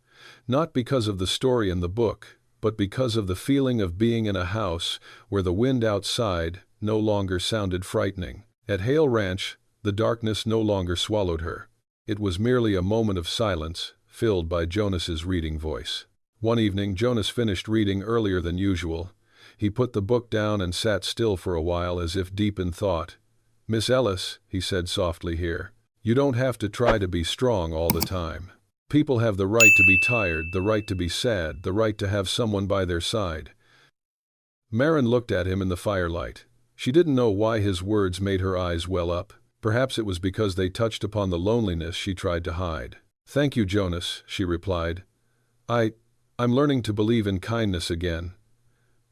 Not because of the story in the book, but because of the feeling of being in a house where the wind outside no longer sounded frightening. At Hale Ranch, the darkness no longer swallowed her. It was merely a moment of silence, filled by Jonas's reading voice. One evening, Jonas finished reading earlier than usual. He put the book down and sat still for a while as if deep in thought. "Miss Ellis," he said softly here, "you don't have to try to be strong all the time. People have the right to be tired, the right to be sad, the right to have someone by their side." Maren looked at him in the firelight. She didn't know why his words made her eyes well up. Perhaps it was because they touched upon the loneliness she tried to hide. "Thank you, Jonas," she replied. I'm learning to believe in kindness again."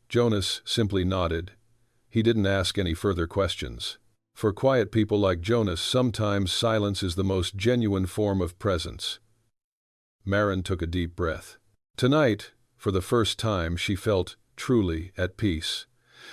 Jonas simply nodded. He didn't ask any further questions. For quiet people like Jonas, sometimes silence is the most genuine form of presence. Maren took a deep breath. Tonight, for the first time, she felt truly at peace.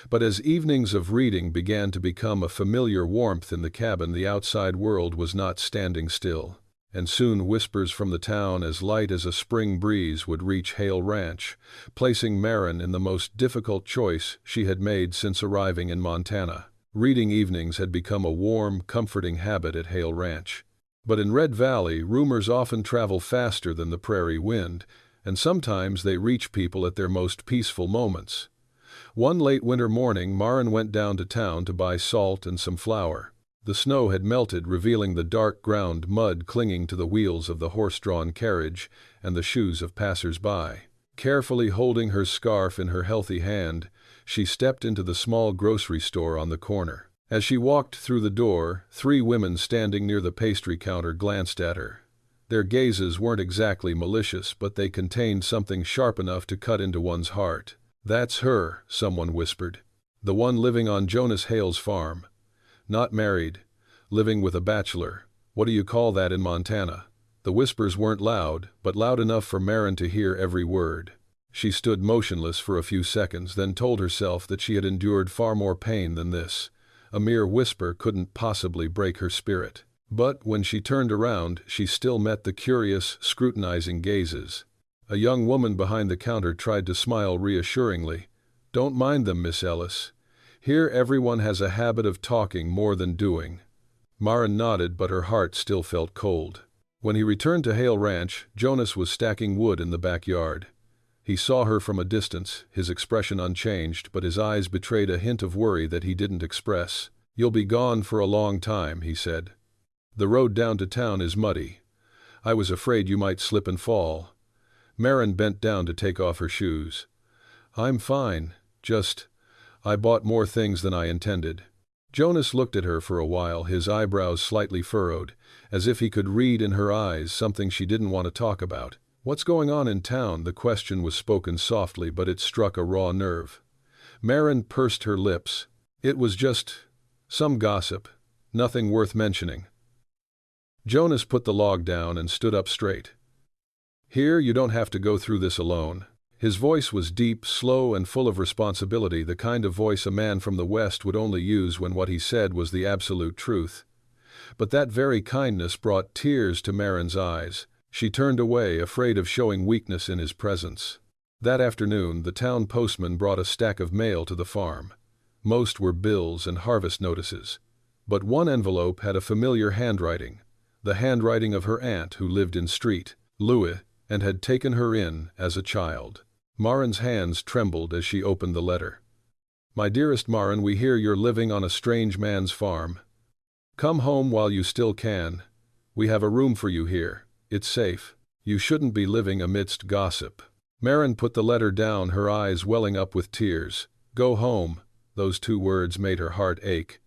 But as evenings of reading began to become a familiar warmth in the cabin, the outside world was not standing still. And soon whispers from the town as light as a spring breeze would reach Hale Ranch, placing Maren in the most difficult choice she had made since arriving in Montana. Reading evenings had become a warm, comforting habit at Hale Ranch. But in Red Valley, rumors often travel faster than the prairie wind, and sometimes they reach people at their most peaceful moments. One late winter morning, Maren went down to town to buy salt and some flour. The snow had melted, revealing the dark ground mud clinging to the wheels of the horse-drawn carriage and the shoes of passers-by. Carefully holding her scarf in her healthy hand, she stepped into the small grocery store on the corner. As she walked through the door, 3 women standing near the pastry counter glanced at her. Their gazes weren't exactly malicious, but they contained something sharp enough to cut into one's heart. "That's her," someone whispered. "The one living on Jonas Hale's farm. Not married, living with a bachelor. What do you call that in Montana?" The whispers weren't loud, but loud enough for Maren to hear every word. She stood motionless for a few seconds, then told herself that she had endured far more pain than this. A mere whisper couldn't possibly break her spirit. But when she turned around, she still met the curious, scrutinizing gazes. A young woman behind the counter tried to smile reassuringly. "Don't mind them, Miss Ellis. Here everyone has a habit of talking more than doing." Maren nodded, but her heart still felt cold. When he returned to Hale Ranch, Jonas was stacking wood in the backyard. He saw her from a distance, his expression unchanged, but his eyes betrayed a hint of worry that he didn't express. "You'll be gone for a long time," he said. "The road down to town is muddy. I was afraid you might slip and fall." Maren bent down to take off her shoes. "I'm fine, I bought more things than I intended." Jonas looked at her for a while, his eyebrows slightly furrowed, as if he could read in her eyes something she didn't want to talk about. "What's going on in town?" The question was spoken softly, but it struck a raw nerve. Maren pursed her lips. It was just some gossip, nothing worth mentioning. Jonas put the log down and stood up straight. Here, you don't have to go through this alone. His voice was deep, slow, and full of responsibility, the kind of voice a man from the West would only use when what he said was the absolute truth. But that very kindness brought tears to Maren's eyes. She turned away, afraid of showing weakness in his presence. That afternoon, the town postman brought a stack of mail to the farm. Most were bills and harvest notices. But one envelope had a familiar handwriting, the handwriting of her aunt who lived in Street, Louis, and had taken her in as a child. Maren's hands trembled as she opened the letter. My dearest Maren, we hear you're living on a strange man's farm. Come home while you still can. We have a room for you here. It's safe. You shouldn't be living amidst gossip. Maren put the letter down, her eyes welling up with tears. Go home. Those two words made her heart ache.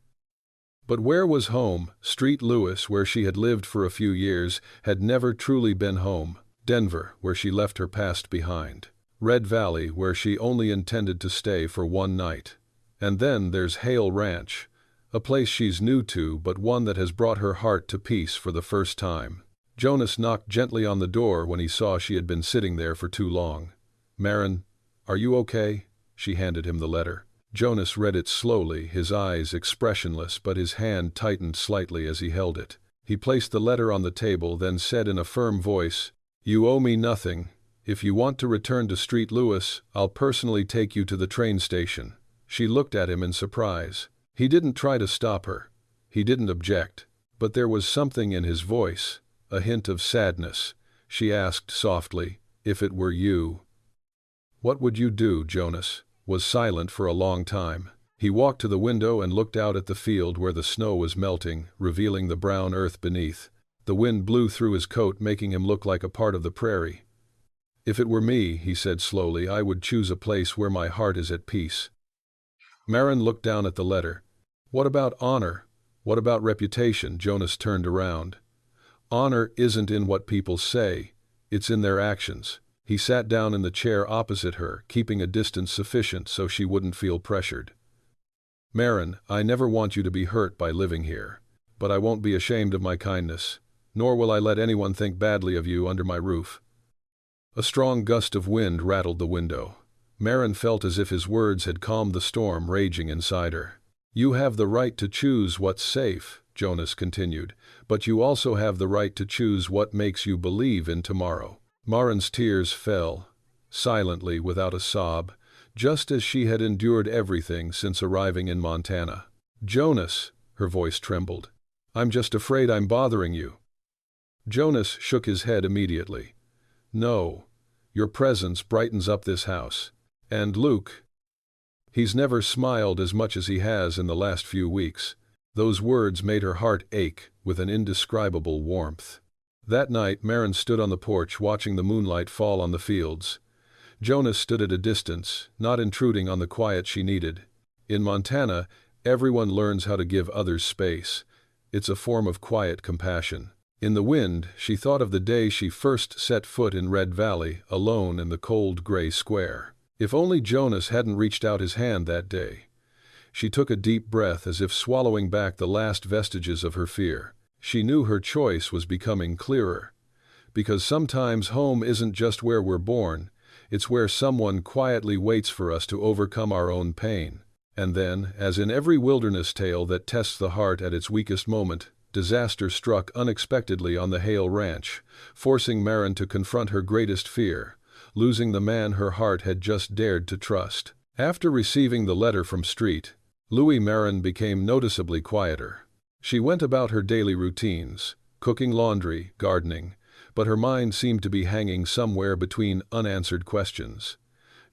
But where was home? Street Louis, where she had lived for a few years, had never truly been home. Denver, where she left her past behind. Red Valley, where she only intended to stay for one night. And then there's Hale Ranch, a place she's new to, but one that has brought her heart to peace for the first time. Jonas knocked gently on the door when he saw she had been sitting there for too long. Maren, are you okay? She handed him the letter. Jonas read it slowly, his eyes expressionless, but his hand tightened slightly as he held it. He placed the letter on the table, then said in a firm voice, You owe me nothing. If you want to return to Street Louis, I'll personally take you to the train station. She looked at him in surprise. He didn't try to stop her. He didn't object. But there was something in his voice, a hint of sadness. She asked softly, If it were you, what would you do? Jonas was silent for a long time. He walked to the window and looked out at the field where the snow was melting, revealing the brown earth beneath. The wind blew through his coat, making him look like a part of the prairie. If it were me, he said slowly, I would choose a place where my heart is at peace. Maren looked down at the letter. What about honor? What about reputation? Jonas turned around. Honor isn't in what people say, it's in their actions. He sat down in the chair opposite her, keeping a distance sufficient so she wouldn't feel pressured. Maren, I never want you to be hurt by living here. But I won't be ashamed of my kindness, nor will I let anyone think badly of you under my roof. A strong gust of wind rattled the window. Maren felt as if his words had calmed the storm raging inside her. You have the right to choose what's safe, Jonas continued, but you also have the right to choose what makes you believe in tomorrow. Maren's tears fell, silently without a sob, just as she had endured everything since arriving in Montana. Jonas, her voice trembled. I'm just afraid I'm bothering you. Jonas shook his head immediately. No, your presence brightens up this house. And Luke, he's never smiled as much as he has in the last few weeks. Those words made her heart ache with an indescribable warmth. That night, Maren stood on the porch watching the moonlight fall on the fields. Jonas stood at a distance, not intruding on the quiet she needed. In Montana, everyone learns how to give others space. It's a form of quiet compassion. In the wind, she thought of the day she first set foot in Red Valley, alone in the cold gray square. If only Jonas hadn't reached out his hand that day. She took a deep breath as if swallowing back the last vestiges of her fear. She knew her choice was becoming clearer. Because sometimes home isn't just where we're born, it's where someone quietly waits for us to overcome our own pain. And then, as in every wilderness tale that tests the heart at its weakest moment, disaster struck unexpectedly on the Hale Ranch, forcing Maren to confront her greatest fear, losing the man her heart had just dared to trust. After receiving the letter from Street, Maren became noticeably quieter. She went about her daily routines, cooking laundry, gardening, but her mind seemed to be hanging somewhere between unanswered questions.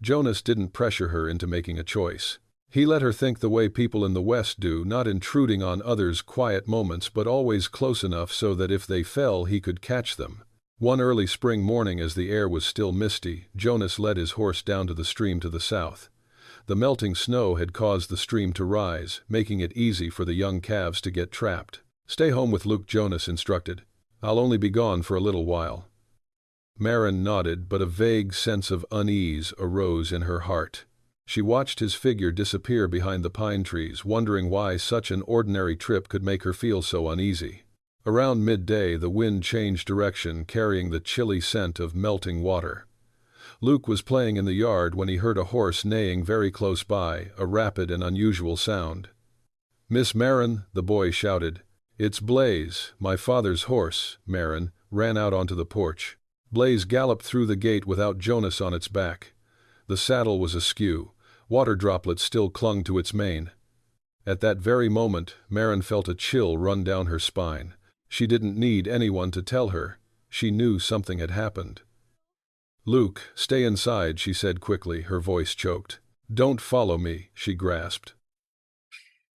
Jonas didn't pressure her into making a choice. He let her think the way people in the West do, not intruding on others' quiet moments but always close enough so that if they fell he could catch them. One early spring morning, as the air was still misty, Jonas led his horse down to the stream to the south. The melting snow had caused the stream to rise, making it easy for the young calves to get trapped. Stay home with Luke, Jonas instructed. I'll only be gone for a little while. Maren nodded, but a vague sense of unease arose in her heart. She watched his figure disappear behind the pine trees, wondering why such an ordinary trip could make her feel so uneasy. Around midday, the wind changed direction, carrying the chilly scent of melting water. Luke was playing in the yard when he heard a horse neighing very close by, a rapid and unusual sound. "Miss Maren," the boy shouted. "It's Blaze, my father's horse." Maren ran out onto the porch. Blaze galloped through the gate without Jonas on its back. The saddle was askew. Water droplets still clung to its mane. At that very moment, Maren felt a chill run down her spine. She didn't need anyone to tell her. She knew something had happened. "Luke, stay inside," she said quickly, her voice choked. "Don't follow me," she grasped.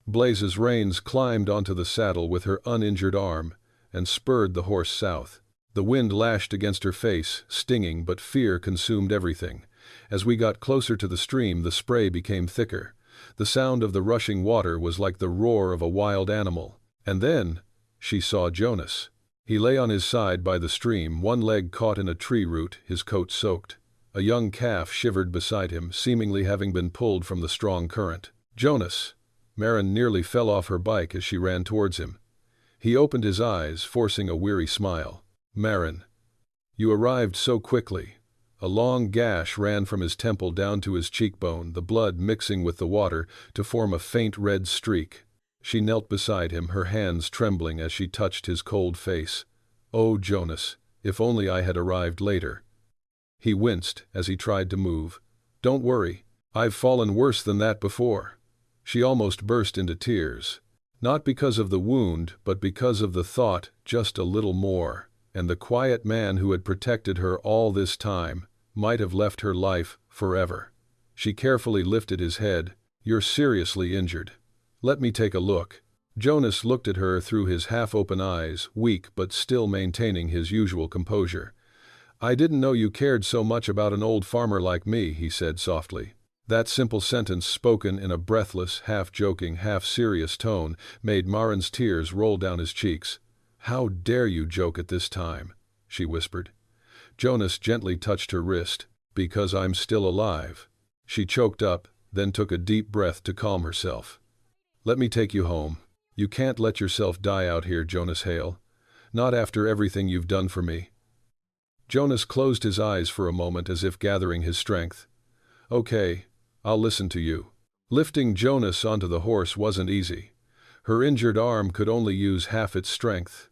Blaze's reins climbed onto the saddle with her uninjured arm and spurred the horse south. The wind lashed against her face, stinging, but fear consumed everything. As we got closer to the stream, the spray became thicker. The sound of the rushing water was like the roar of a wild animal. And then she saw Jonas. He lay on his side by the stream, one leg caught in a tree root, his coat soaked. A young calf shivered beside him, seemingly having been pulled from the strong current. "Jonas!" Maren nearly fell off her bike as she ran towards him. He opened his eyes, forcing a weary smile. "Maren, you arrived so quickly." A long gash ran from his temple down to his cheekbone, the blood mixing with the water to form a faint red streak. She knelt beside him, her hands trembling as she touched his cold face. "Oh, Jonas, if only I had arrived later." He winced as he tried to move. "Don't worry, I've fallen worse than that before." She almost burst into tears. Not because of the wound, but because of the thought, just a little more, and the quiet man who had protected her all this time might have left her life forever. She carefully lifted his head. "You're seriously injured. Let me take a look." Jonas looked at her through his half-open eyes, weak but still maintaining his usual composure. "I didn't know you cared so much about an old farmer like me," he said softly. That simple sentence, spoken in a breathless, half-joking, half-serious tone, made Maren's tears roll down his cheeks. "How dare you joke at this time?" she whispered. Jonas gently touched her wrist. "Because I'm still alive." She choked up, then took a deep breath to calm herself. "Let me take you home. You can't let yourself die out here, Jonas Hale. Not after everything you've done for me." Jonas closed his eyes for a moment as if gathering his strength. "Okay, I'll listen to you." Lifting Jonas onto the horse wasn't easy. Her injured arm could only use half its strength.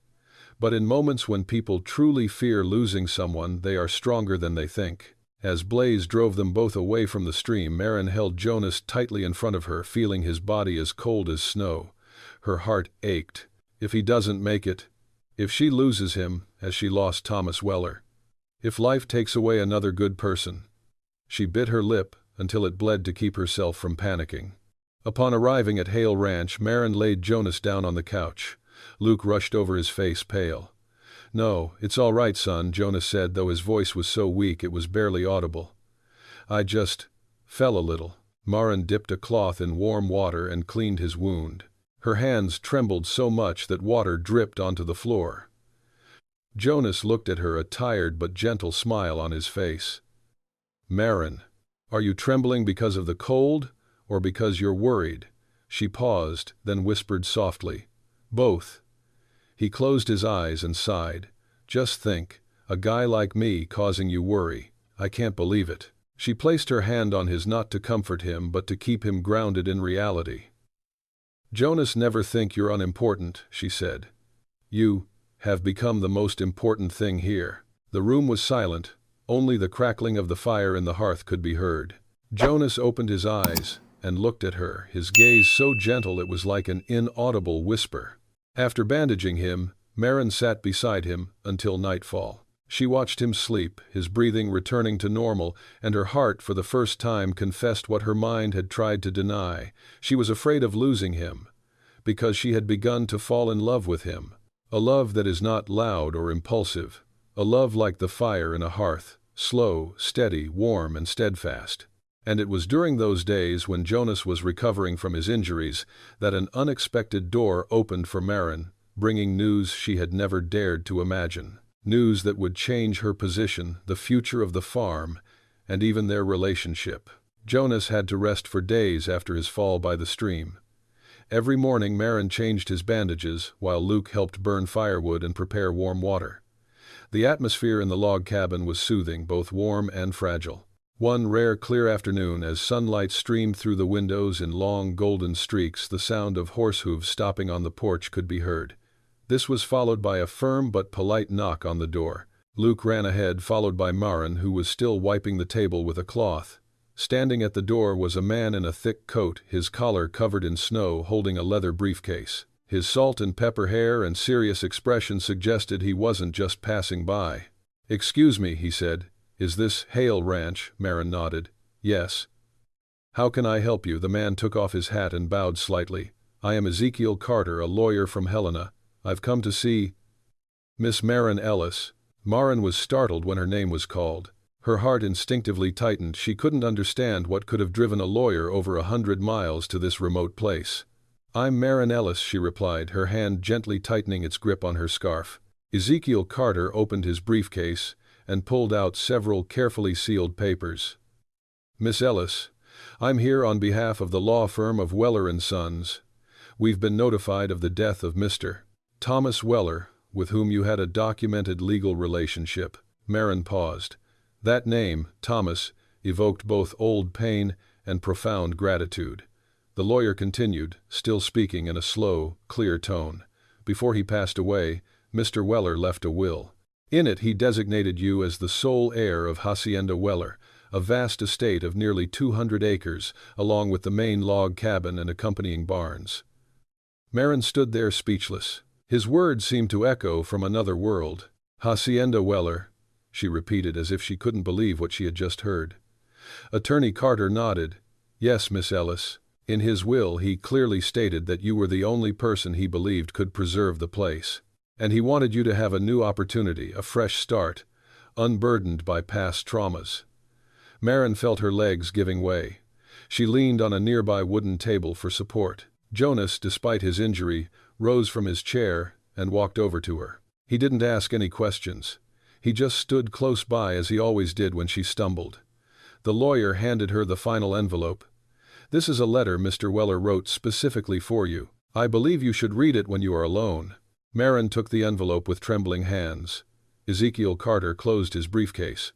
But in moments when people truly fear losing someone, they are stronger than they think. As Blaze drove them both away from the stream, Maren held Jonas tightly in front of her, feeling his body as cold as snow. Her heart ached. If he doesn't make it, if she loses him, as she lost Thomas Weller, if life takes away another good person. She bit her lip until it bled to keep herself from panicking. Upon arriving at Hale Ranch, Maren laid Jonas down on the couch. Luke rushed over, his face pale. "No, it's all right, son," Jonas said, though his voice was so weak it was barely audible. "I just fell a little." Maren dipped a cloth in warm water and cleaned his wound. Her hands trembled so much that water dripped onto the floor. Jonas looked at her, a tired but gentle smile on his face. "Maren, are you trembling because of the cold, or because you're worried?" She paused, then whispered softly, "Both." He closed his eyes and sighed. "Just think, a guy like me causing you worry. I can't believe it." She placed her hand on his, not to comfort him, but to keep him grounded in reality. "Jonas, never think you're unimportant," she said. "You have become the most important thing here." The room was silent. Only the crackling of the fire in the hearth could be heard. Jonas opened his eyes and looked at her, his gaze so gentle it was like an inaudible whisper. After bandaging him, Maren sat beside him until nightfall. She watched him sleep, his breathing returning to normal, and her heart for the first time confessed what her mind had tried to deny. She was afraid of losing him, because she had begun to fall in love with him. A love that is not loud or impulsive, a love like the fire in a hearth, slow, steady, warm, and steadfast. And it was during those days when Jonas was recovering from his injuries that an unexpected door opened for Maren, bringing news she had never dared to imagine. News that would change her position, the future of the farm, and even their relationship. Jonas had to rest for days after his fall by the stream. Every morning Maren changed his bandages while Luke helped burn firewood and prepare warm water. The atmosphere in the log cabin was soothing, both warm and fragile. One rare clear afternoon, as sunlight streamed through the windows in long golden streaks, the sound of horse hooves stopping on the porch could be heard. This was followed by a firm but polite knock on the door. Luke ran ahead, followed by Maren, who was still wiping the table with a cloth. Standing at the door was a man in a thick coat, his collar covered in snow, holding a leather briefcase. His salt and pepper hair and serious expression suggested he wasn't just passing by. "Excuse me," he said. "Is this Hale Ranch?" Maren nodded. "Yes." "How can I help you?" The man took off his hat and bowed slightly. "I am Ezekiel Carter, a lawyer from Helena. I've come to see Miss Maren Ellis." Maren was startled when her name was called. Her heart instinctively tightened. She couldn't understand what could have driven a lawyer over 100 miles to this remote place. "I'm Maren Ellis," she replied, her hand gently tightening its grip on her scarf. Ezekiel Carter opened his briefcase and pulled out several carefully sealed papers. "Miss Ellis, I'm here on behalf of the law firm of Weller & Sons. We've been notified of the death of Mr. Thomas Weller, with whom you had a documented legal relationship." Maren paused. That name, Thomas, evoked both old pain and profound gratitude. The lawyer continued, still speaking in a slow, clear tone. "Before he passed away, Mr. Weller left a will. In it he designated you as the sole heir of Hacienda Weller, a vast estate of nearly 200 acres, along with the main log cabin and accompanying barns." Maren stood there speechless. His words seemed to echo from another world. "Hacienda Weller," she repeated as if she couldn't believe what she had just heard. Attorney Carter nodded. "Yes, Miss Ellis. In his will he clearly stated that you were the only person he believed could preserve the place. And he wanted you to have a new opportunity, a fresh start, unburdened by past traumas." Maren felt her legs giving way. She leaned on a nearby wooden table for support. Jonas, despite his injury, rose from his chair and walked over to her. He didn't ask any questions. He just stood close by as he always did when she stumbled. The lawyer handed her the final envelope. "This is a letter Mr. Weller wrote specifically for you. I believe you should read it when you are alone." Maren took the envelope with trembling hands. Ezekiel Carter closed his briefcase.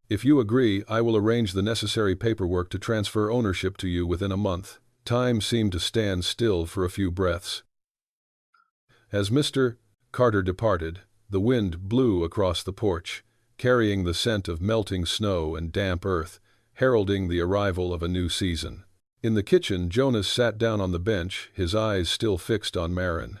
"If you agree, I will arrange the necessary paperwork to transfer ownership to you within a month." Time seemed to stand still for a few breaths. As Mr. Carter departed, the wind blew across the porch, carrying the scent of melting snow and damp earth, heralding the arrival of a new season. In the kitchen, Jonas sat down on the bench, his eyes still fixed on Maren.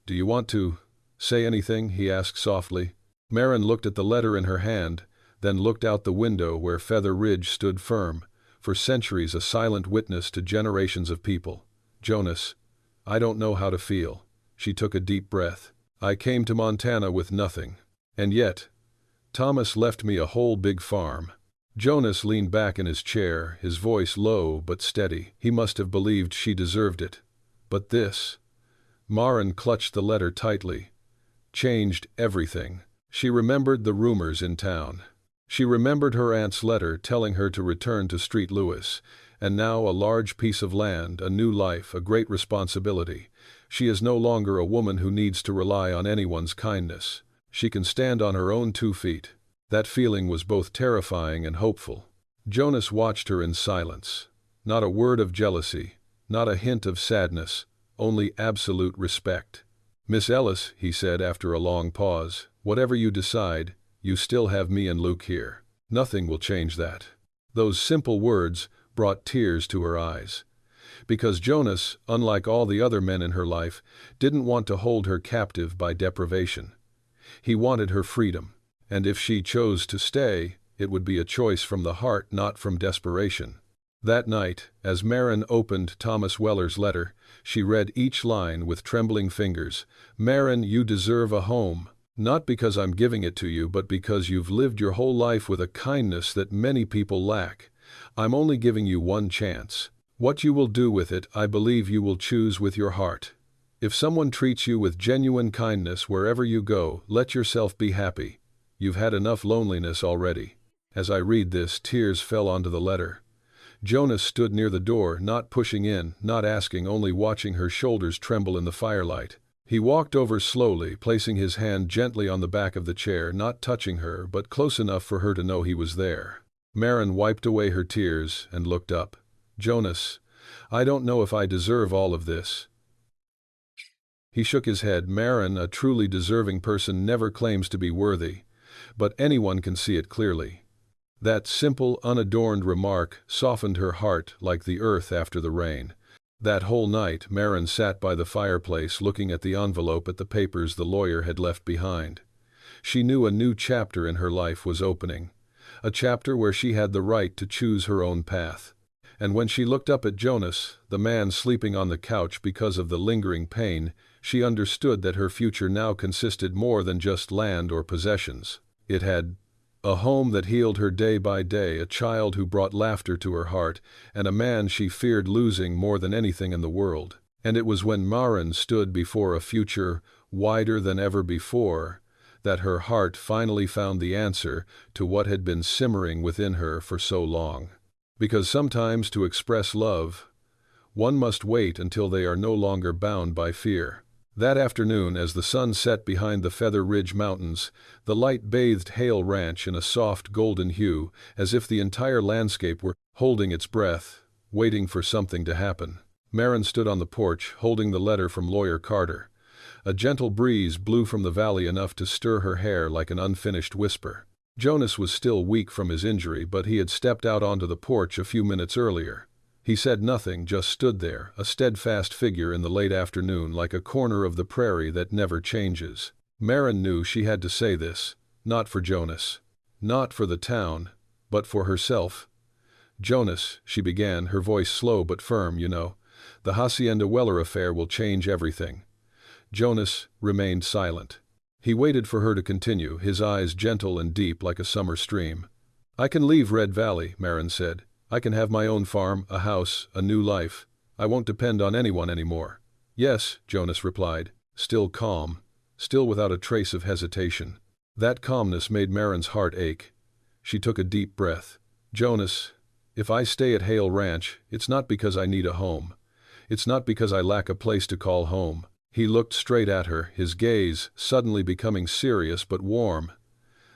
"Do you want to say anything?" he asked softly. Maren looked at the letter in her hand, then looked out the window where Feather Ridge stood firm, for centuries a silent witness to generations of people. "Jonas, I don't know how to feel." She took a deep breath. "I came to Montana with nothing. And yet, Thomas left me a whole big farm." Jonas leaned back in his chair, his voice low but steady. He must have believed she deserved it. But this— Maren clutched the letter tightly— changed everything. She remembered the rumors in town. She remembered her aunt's letter telling her to return to St. Louis, and now a large piece of land, a new life, a great responsibility. She is no longer a woman who needs to rely on anyone's kindness. She can stand on her own 2 feet. That feeling was both terrifying and hopeful. Jonas watched her in silence. Not a word of jealousy, not a hint of sadness, only absolute respect. "Miss Ellis," he said after a long pause, "whatever you decide, you still have me and Luke here. Nothing will change that." Those simple words brought tears to her eyes. Because Jonas, unlike all the other men in her life, didn't want to hold her captive by deprivation. He wanted her freedom, and if she chose to stay, it would be a choice from the heart, not from desperation. That night, as Maren opened Thomas Weller's letter, she read each line with trembling fingers. "Maren, you deserve a home. Not because I'm giving it to you, but because you've lived your whole life with a kindness that many people lack. I'm only giving you one chance. What you will do with it, I believe you will choose with your heart. If someone treats you with genuine kindness wherever you go, let yourself be happy. You've had enough loneliness already." As I read this, tears fell onto the letter. Jonas stood near the door, not pushing in, not asking, only watching her shoulders tremble in the firelight. He walked over slowly, placing his hand gently on the back of the chair, not touching her, but close enough for her to know he was there. Maren wiped away her tears and looked up. "Jonas, I don't know if I deserve all of this." He shook his head. "Maren, a truly deserving person never claims to be worthy, but anyone can see it clearly." That simple, unadorned remark softened her heart like the earth after the rain. That whole night, Maren sat by the fireplace looking at the envelope, at the papers the lawyer had left behind. She knew a new chapter in her life was opening, a chapter where she had the right to choose her own path. And when she looked up at Jonas, the man sleeping on the couch because of the lingering pain, she understood that her future now consisted more than just land or possessions. It had a home that healed her day by day, a child who brought laughter to her heart, and a man she feared losing more than anything in the world. And it was when Maren stood before a future wider than ever before that her heart finally found the answer to what had been simmering within her for so long. Because sometimes to express love, one must wait until they are no longer bound by fear. That afternoon, as the sun set behind the Feather Ridge Mountains, the light bathed Hale Ranch in a soft golden hue, as if the entire landscape were holding its breath, waiting for something to happen. Maren stood on the porch, holding the letter from Lawyer Carter. A gentle breeze blew from the valley, enough to stir her hair like an unfinished whisper. Jonas was still weak from his injury, but he had stepped out onto the porch a few minutes earlier. He said nothing, just stood there, a steadfast figure in the late afternoon, like a corner of the prairie that never changes. Maren knew she had to say this, not for Jonas, not for the town, but for herself. "Jonas," she began, her voice slow but firm, "you know, the Hacienda Weller affair will change everything." Jonas remained silent. He waited for her to continue, his eyes gentle and deep like a summer stream. "I can leave Red Valley," Maren said. "I can have my own farm, a house, a new life. I won't depend on anyone anymore." "Yes," Jonas replied, still calm, still without a trace of hesitation. That calmness made Maren's heart ache. She took a deep breath. "Jonas, if I stay at Hale Ranch, it's not because I need a home. It's not because I lack a place to call home." He looked straight at her, his gaze suddenly becoming serious but warm.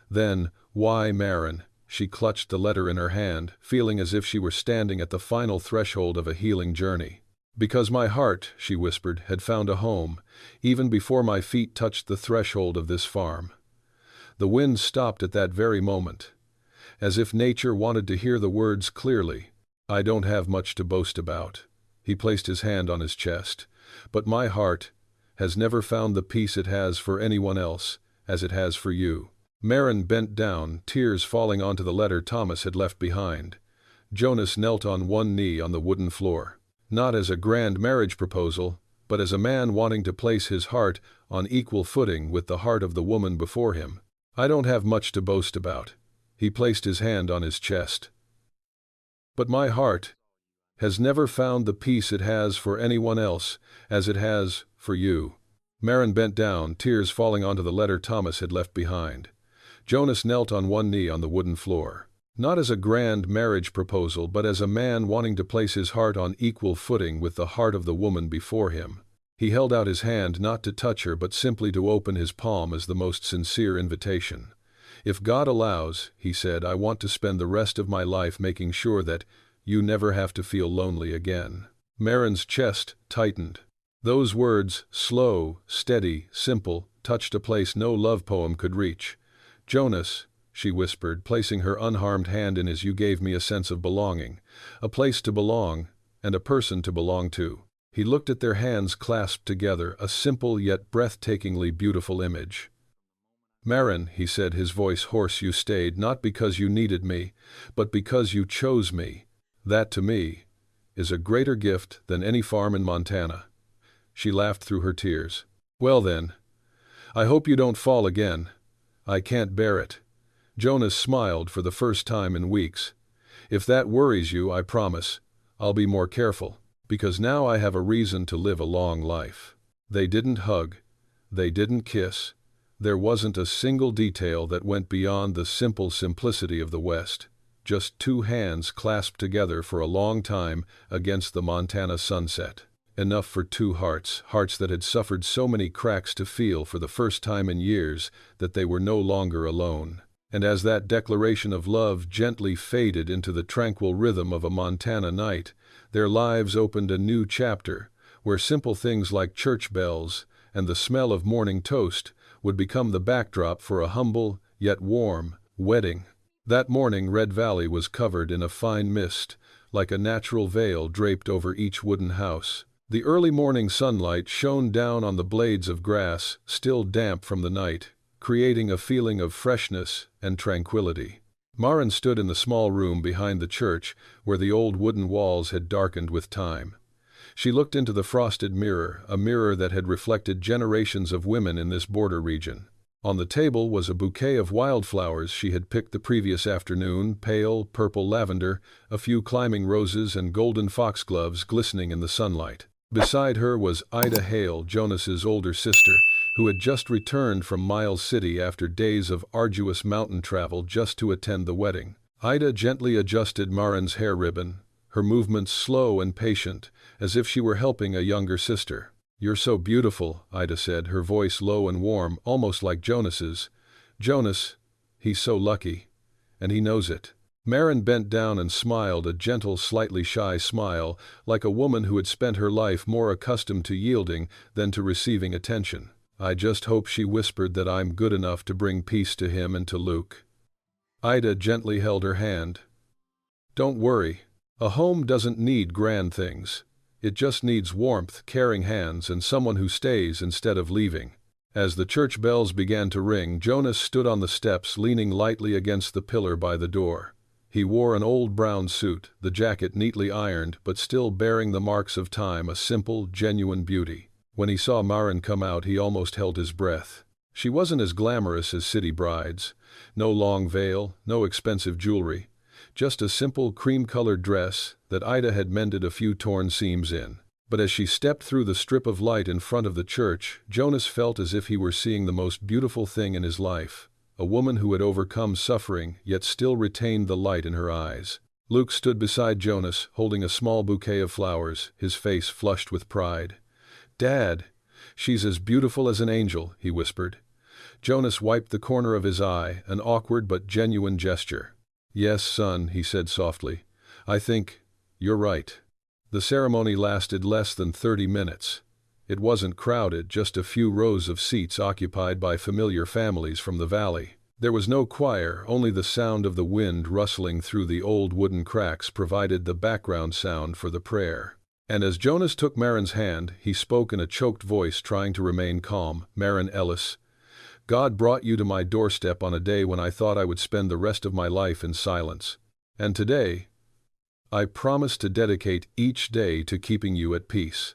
Then, "Why, Maren?" She clutched the letter in her hand, feeling as if she were standing at the final threshold of a healing journey. "Because my heart," she whispered, "had found a home, even before my feet touched the threshold of this farm." The wind stopped at that very moment, as if nature wanted to hear the words clearly. "I don't have much to boast about." He placed his hand on his chest. "But my heart has never found the peace it has for anyone else, as it has for you." Maren bent down, tears falling onto the letter Thomas had left behind. Jonas knelt on one knee on the wooden floor. Not as a grand marriage proposal, but as a man wanting to place his heart on equal footing with the heart of the woman before him. "I don't have much to boast about." He placed his hand on his chest. "But my heart has never found the peace it has for anyone else, as it has for you." Maren bent down, tears falling onto the letter Thomas had left behind. Jonas knelt on one knee on the wooden floor. Not as a grand marriage proposal, but as a man wanting to place his heart on equal footing with the heart of the woman before him. He held out his hand, not to touch her, but simply to open his palm as the most sincere invitation. "If God allows," he said, "I want to spend the rest of my life making sure that you never have to feel lonely again." Maren's chest tightened. Those words, slow, steady, simple, touched a place no love poem could reach. "Jonas," she whispered, placing her unharmed hand in his, "you gave me a sense of belonging, a place to belong, and a person to belong to." He looked at their hands clasped together, a simple yet breathtakingly beautiful image. "Maren," he said, his voice hoarse, "you stayed not because you needed me, but because you chose me. That, to me, is a greater gift than any farm in Montana." She laughed through her tears. "Well then, I hope you don't fall again. I can't bear it." Jonas smiled for the first time in weeks. "If that worries you, I promise I'll be more careful, because now I have a reason to live a long life." They didn't hug. They didn't kiss. There wasn't a single detail that went beyond the simple simplicity of the West. just two hands clasped together for a long time against the Montana sunset. Enough for two hearts, hearts that had suffered so many cracks to feel for the first time in years that they were no longer alone. And as that declaration of love gently faded into the tranquil rhythm of a Montana night, their lives opened a new chapter, where simple things like church bells and the smell of morning toast would become the backdrop for a humble, yet warm, wedding. That morning Red Valley was covered in a fine mist, like a natural veil draped over each wooden house. The early morning sunlight shone down on the blades of grass, still damp from the night, creating a feeling of freshness and tranquility. Maren stood in the small room behind the church where the old wooden walls had darkened with time. She looked into the frosted mirror, a mirror that had reflected generations of women in this border region. On the table was a bouquet of wildflowers she had picked the previous afternoon, pale purple lavender, a few climbing roses and golden foxgloves glistening in the sunlight. Beside her was Ida Hale, Jonas's older sister, who had just returned from Miles City after days of arduous mountain travel just to attend the wedding. Ida gently adjusted Maren's hair ribbon, her movements slow and patient, as if she were helping a younger sister. "You're so beautiful," Ida said, her voice low and warm, almost like Jonas's. "Jonas, he's so lucky. And he knows it." Maren bent down and smiled, a gentle, slightly shy smile, like a woman who had spent her life more accustomed to yielding than to receiving attention. "I just hope," she whispered, "that I'm good enough to bring peace to him and to Luke." Ida gently held her hand. "Don't worry. A home doesn't need grand things. It just needs warmth, caring hands, and someone who stays instead of leaving." As the church bells began to ring, Jonas stood on the steps, leaning lightly against the pillar by the door. He wore an old brown suit, the jacket neatly ironed but still bearing the marks of time, a simple, genuine beauty. When he saw Maren come out, he almost held his breath. She wasn't as glamorous as city brides. No long veil, no expensive jewelry. Just a simple cream-colored dress that Ida had mended a few torn seams in. But as she stepped through the strip of light in front of the church, Jonas felt as if he were seeing the most beautiful thing in his life. A woman who had overcome suffering, yet still retained the light in her eyes. Luke stood beside Jonas, holding a small bouquet of flowers, his face flushed with pride. "Dad, she's as beautiful as an angel," he whispered. Jonas wiped the corner of his eye, an awkward but genuine gesture. "Yes, son," he said softly. "I think you're right." The ceremony lasted less than 30 minutes. It wasn't crowded, just a few rows of seats occupied by familiar families from the valley. There was no choir, only the sound of the wind rustling through the old wooden cracks provided the background sound for the prayer. And as Jonas took Maren's hand, he spoke in a choked voice, trying to remain calm. "Maren Ellis, God brought you to my doorstep on a day when I thought I would spend the rest of my life in silence. And today, I promise to dedicate each day to keeping you at peace."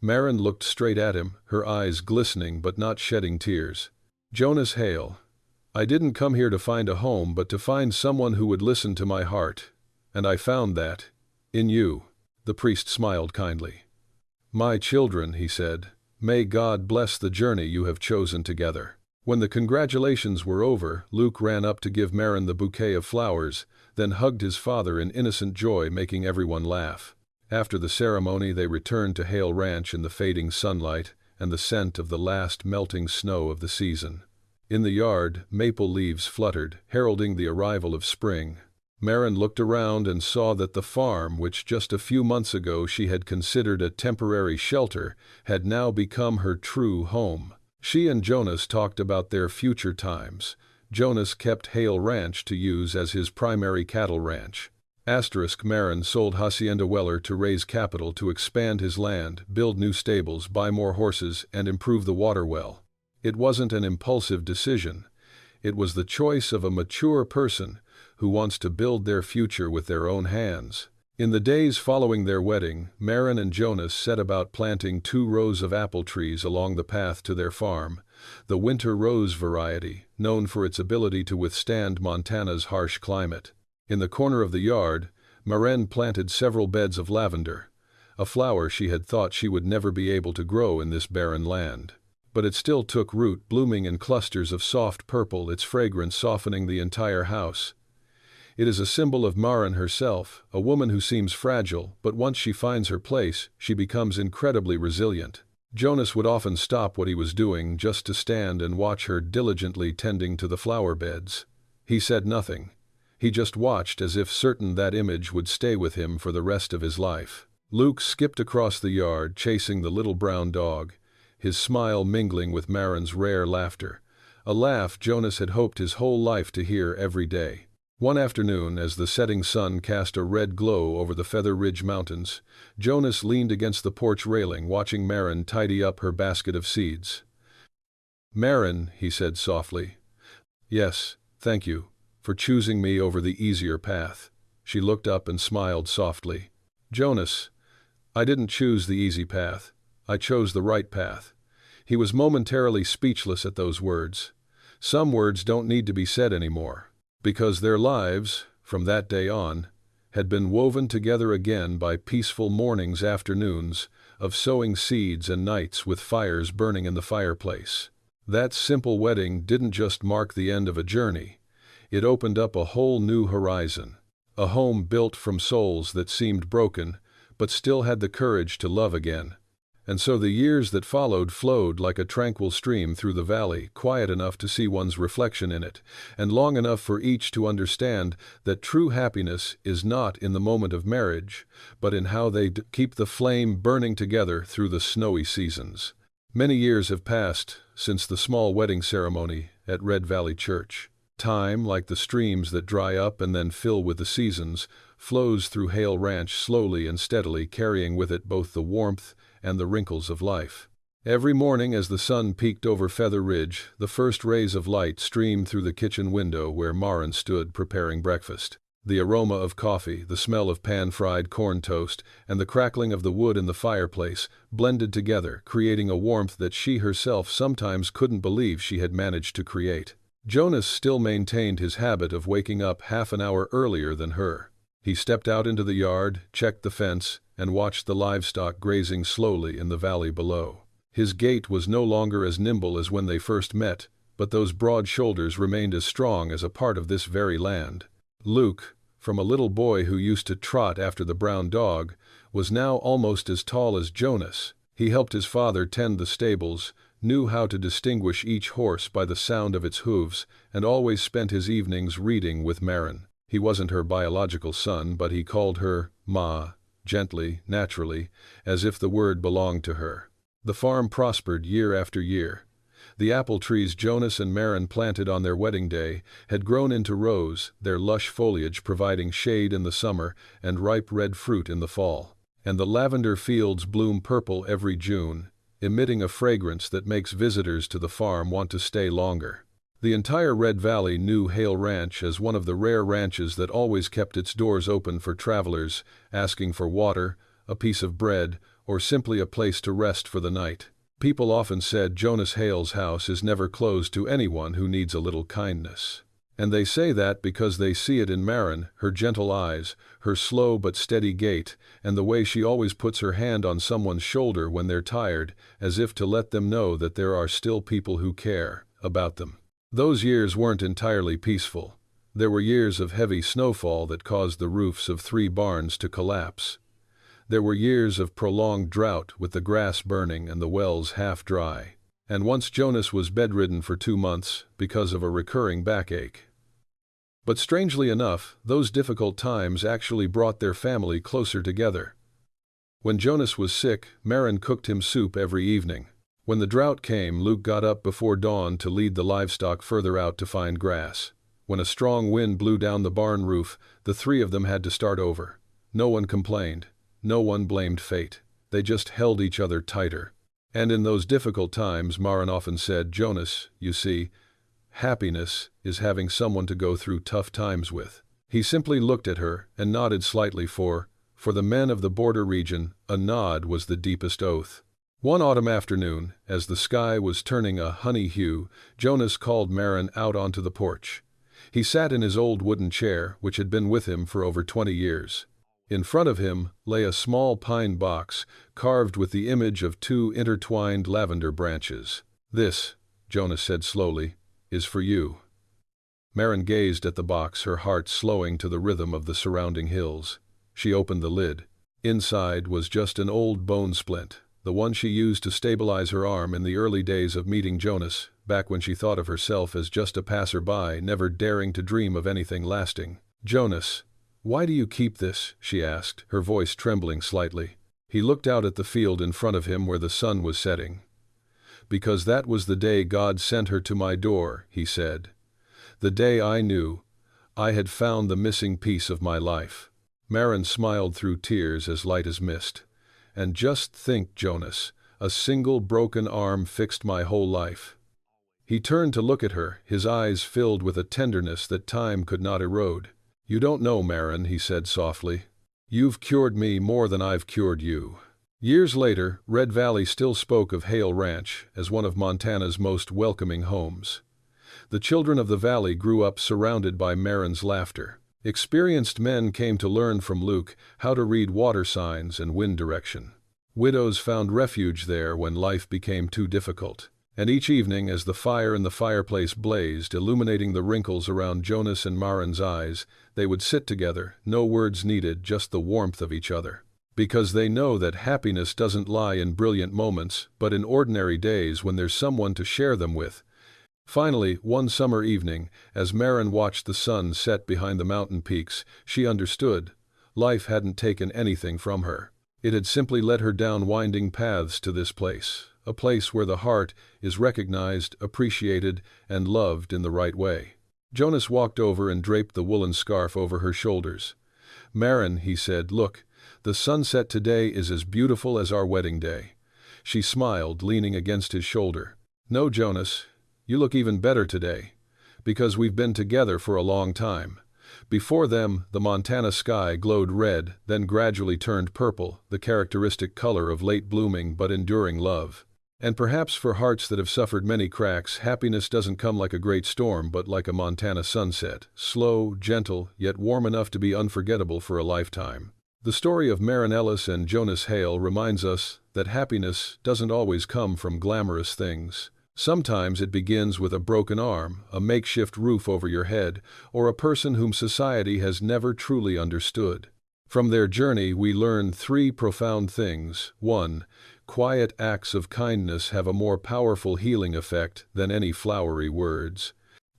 Maren looked straight at him, her eyes glistening but not shedding tears. "Jonas Hale, I didn't come here to find a home but to find someone who would listen to my heart. And I found that in you." The priest smiled kindly. "My children," he said, "may God bless the journey you have chosen together." When the congratulations were over, Luke ran up to give Maren the bouquet of flowers, then hugged his father in innocent joy, making everyone laugh. After the ceremony, they returned to Hale Ranch in the fading sunlight and the scent of the last melting snow of the season. In the yard, maple leaves fluttered, heralding the arrival of spring. Maren looked around and saw that the farm, which just a few months ago she had considered a temporary shelter, had now become her true home. She and Jonas talked about their future times. Jonas kept Hale Ranch to use as his primary cattle ranch. Maren sold Hacienda Weller to raise capital to expand his land, build new stables, buy more horses, and improve the water well. It wasn't an impulsive decision. It was the choice of a mature person who wants to build their future with their own hands. In the days following their wedding, Maren and Jonas set about planting 2 rows of apple trees along the path to their farm, the winter rose variety, known for its ability to withstand Montana's harsh climate. In the corner of the yard, Maren planted several beds of lavender, a flower she had thought she would never be able to grow in this barren land. But it still took root, blooming in clusters of soft purple, its fragrance softening the entire house. It is a symbol of Maren herself, a woman who seems fragile, but once she finds her place, she becomes incredibly resilient. Jonas would often stop what he was doing just to stand and watch her diligently tending to the flower beds. He said nothing. He just watched as if certain that image would stay with him for the rest of his life. Luke skipped across the yard, chasing the little brown dog, his smile mingling with Maren's rare laughter, a laugh Jonas had hoped his whole life to hear every day. One afternoon, as the setting sun cast a red glow over the Feather Ridge Mountains, Jonas leaned against the porch railing, watching Maren tidy up her basket of seeds. "Maren," he said softly. "Yes, thank you, for choosing me over the easier path." She looked up and smiled softly. "Jonas, I didn't choose the easy path. I chose the right path." He was momentarily speechless at those words. Some words don't need to be said anymore, because their lives, from that day on, had been woven together again by peaceful mornings, afternoons, of sowing seeds, and nights with fires burning in the fireplace. That simple wedding didn't just mark the end of a journey. It opened up a whole new horizon, a home built from souls that seemed broken, but still had the courage to love again. And so the years that followed flowed like a tranquil stream through the valley, quiet enough to see one's reflection in it, and long enough for each to understand that true happiness is not in the moment of marriage, but in how they keep the flame burning together through the snowy seasons. Many years have passed since the small wedding ceremony at Red Valley Church. Time, like the streams that dry up and then fill with the seasons, flows through Hale Ranch slowly and steadily, carrying with it both the warmth and the wrinkles of life. Every morning as the sun peeked over Feather Ridge, the first rays of light streamed through the kitchen window where Maren stood preparing breakfast. The aroma of coffee, the smell of pan-fried corn toast, and the crackling of the wood in the fireplace blended together, creating a warmth that she herself sometimes couldn't believe she had managed to create. Jonas still maintained his habit of waking up half an hour earlier than her. He stepped out into the yard, checked the fence, and watched the livestock grazing slowly in the valley below. His gait was no longer as nimble as when they first met, but those broad shoulders remained as strong as a part of this very land. Luke, from a little boy who used to trot after the brown dog, was now almost as tall as Jonas. He helped his father tend the stables, knew how to distinguish each horse by the sound of its hooves, and always spent his evenings reading with Maren. He wasn't her biological son, but he called her Ma, gently, naturally, as if the word belonged to her. The farm prospered year after year. The apple trees Jonas and Maren planted on their wedding day had grown into rows, their lush foliage providing shade in the summer and ripe red fruit in the fall. And the lavender fields bloom purple every June, emitting a fragrance that makes visitors to the farm want to stay longer. The entire Red Valley knew Hale Ranch as one of the rare ranches that always kept its doors open for travelers asking for water, a piece of bread, or simply a place to rest for the night. People often said Jonas Hale's house is never closed to anyone who needs a little kindness. And they say that because they see it in Maren, her gentle eyes, her slow but steady gait, and the way she always puts her hand on someone's shoulder when they're tired, as if to let them know that there are still people who care about them. Those years weren't entirely peaceful. There were years of heavy snowfall that caused the roofs of 3 barns to collapse. There were years of prolonged drought with the grass burning and the wells half dry. And once Jonas was bedridden for 2 months because of a recurring backache. But strangely enough, those difficult times actually brought their family closer together. When Jonas was sick, Maren cooked him soup every evening. When the drought came, Luke got up before dawn to lead the livestock further out to find grass. When a strong wind blew down the barn roof, the 3 of them had to start over. No one complained. No one blamed fate. They just held each other tighter. And in those difficult times, Maren often said, "Jonas, you see, happiness is having someone to go through tough times with." He simply looked at her and nodded slightly, for the men of the border region, a nod was the deepest oath. One autumn afternoon, as the sky was turning a honey hue, Jonas called Maren out onto the porch. He sat in his old wooden chair, which had been with him for over 20 years. In front of him lay a small pine box, carved with the image of 2 intertwined lavender branches. "This," Jonas said slowly, "is for you." Maren gazed at the box, her heart slowing to the rhythm of the surrounding hills. She opened the lid. Inside was just an old bone splint, the one she used to stabilize her arm in the early days of meeting Jonas, back when she thought of herself as just a passerby, never daring to dream of anything lasting. "Jonas, why do you keep this?" she asked, her voice trembling slightly. He looked out at the field in front of him where the sun was setting. "Because that was the day God sent her to my door," he said. "The day I knew I had found the missing piece of my life." Maren smiled through tears as light as mist. "And just think, Jonas, a single broken arm fixed my whole life." He turned to look at her, his eyes filled with a tenderness that time could not erode. "You don't know, Maren," he said softly. "You've cured me more than I've cured you." Years later, Red Valley still spoke of Hale Ranch as one of Montana's most welcoming homes. The children of the valley grew up surrounded by Maren's laughter. Experienced men came to learn from Luke how to read water signs and wind direction. Widows found refuge there when life became too difficult. And each evening, as the fire in the fireplace blazed, illuminating the wrinkles around Jonas and Maren's eyes, they would sit together, no words needed, just the warmth of each other. Because they know that happiness doesn't lie in brilliant moments, but in ordinary days when there's someone to share them with. Finally, one summer evening, as Maren watched the sun set behind the mountain peaks, she understood. Life hadn't taken anything from her. It had simply led her down winding paths to this place, a place where the heart is recognized, appreciated, and loved in the right way. Jonas walked over and draped the woolen scarf over her shoulders. "Maren," he said, "look, the sunset today is as beautiful as our wedding day." She smiled, leaning against his shoulder. "No, Jonas, you look even better today, because we've been together for a long time." Before them, the Montana sky glowed red, then gradually turned purple, the characteristic color of late-blooming but enduring love. And perhaps for hearts that have suffered many cracks, happiness doesn't come like a great storm but like a Montana sunset, slow, gentle, yet warm enough to be unforgettable for a lifetime. The story of Maren Ellis and Jonas Hale reminds us that happiness doesn't always come from glamorous things. Sometimes it begins with a broken arm, a makeshift roof over your head, or a person whom society has never truly understood. From their journey we learn three profound things. 1. Quiet acts of kindness have a more powerful healing effect than any flowery words.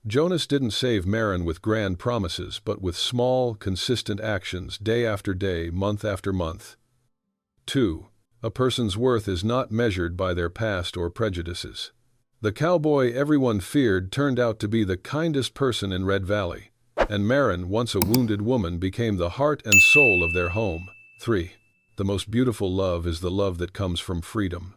Jonas didn't save Maren with grand promises, but with small, consistent actions, day after day, month after month. 2. A person's worth is not measured by their past or prejudices. The cowboy everyone feared turned out to be the kindest person in Red Valley, and Maren, once a wounded woman, became the heart and soul of their home. 3. The most beautiful love is the love that comes from freedom.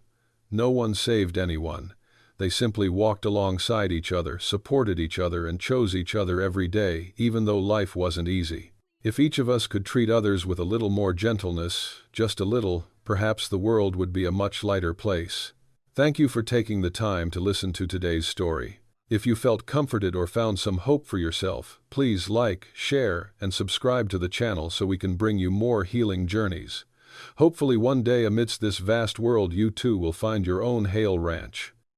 No one saved anyone. They simply walked alongside each other, supported each other, and chose each other every day, even though life wasn't easy. If each of us could treat others with a little more gentleness, just a little, perhaps the world would be a much lighter place. Thank you for taking the time to listen to today's story. If you felt comforted or found some hope for yourself, please like, share, and subscribe to the channel so we can bring you more healing journeys. Hopefully one day amidst this vast world you too will find your own Hale Ranch.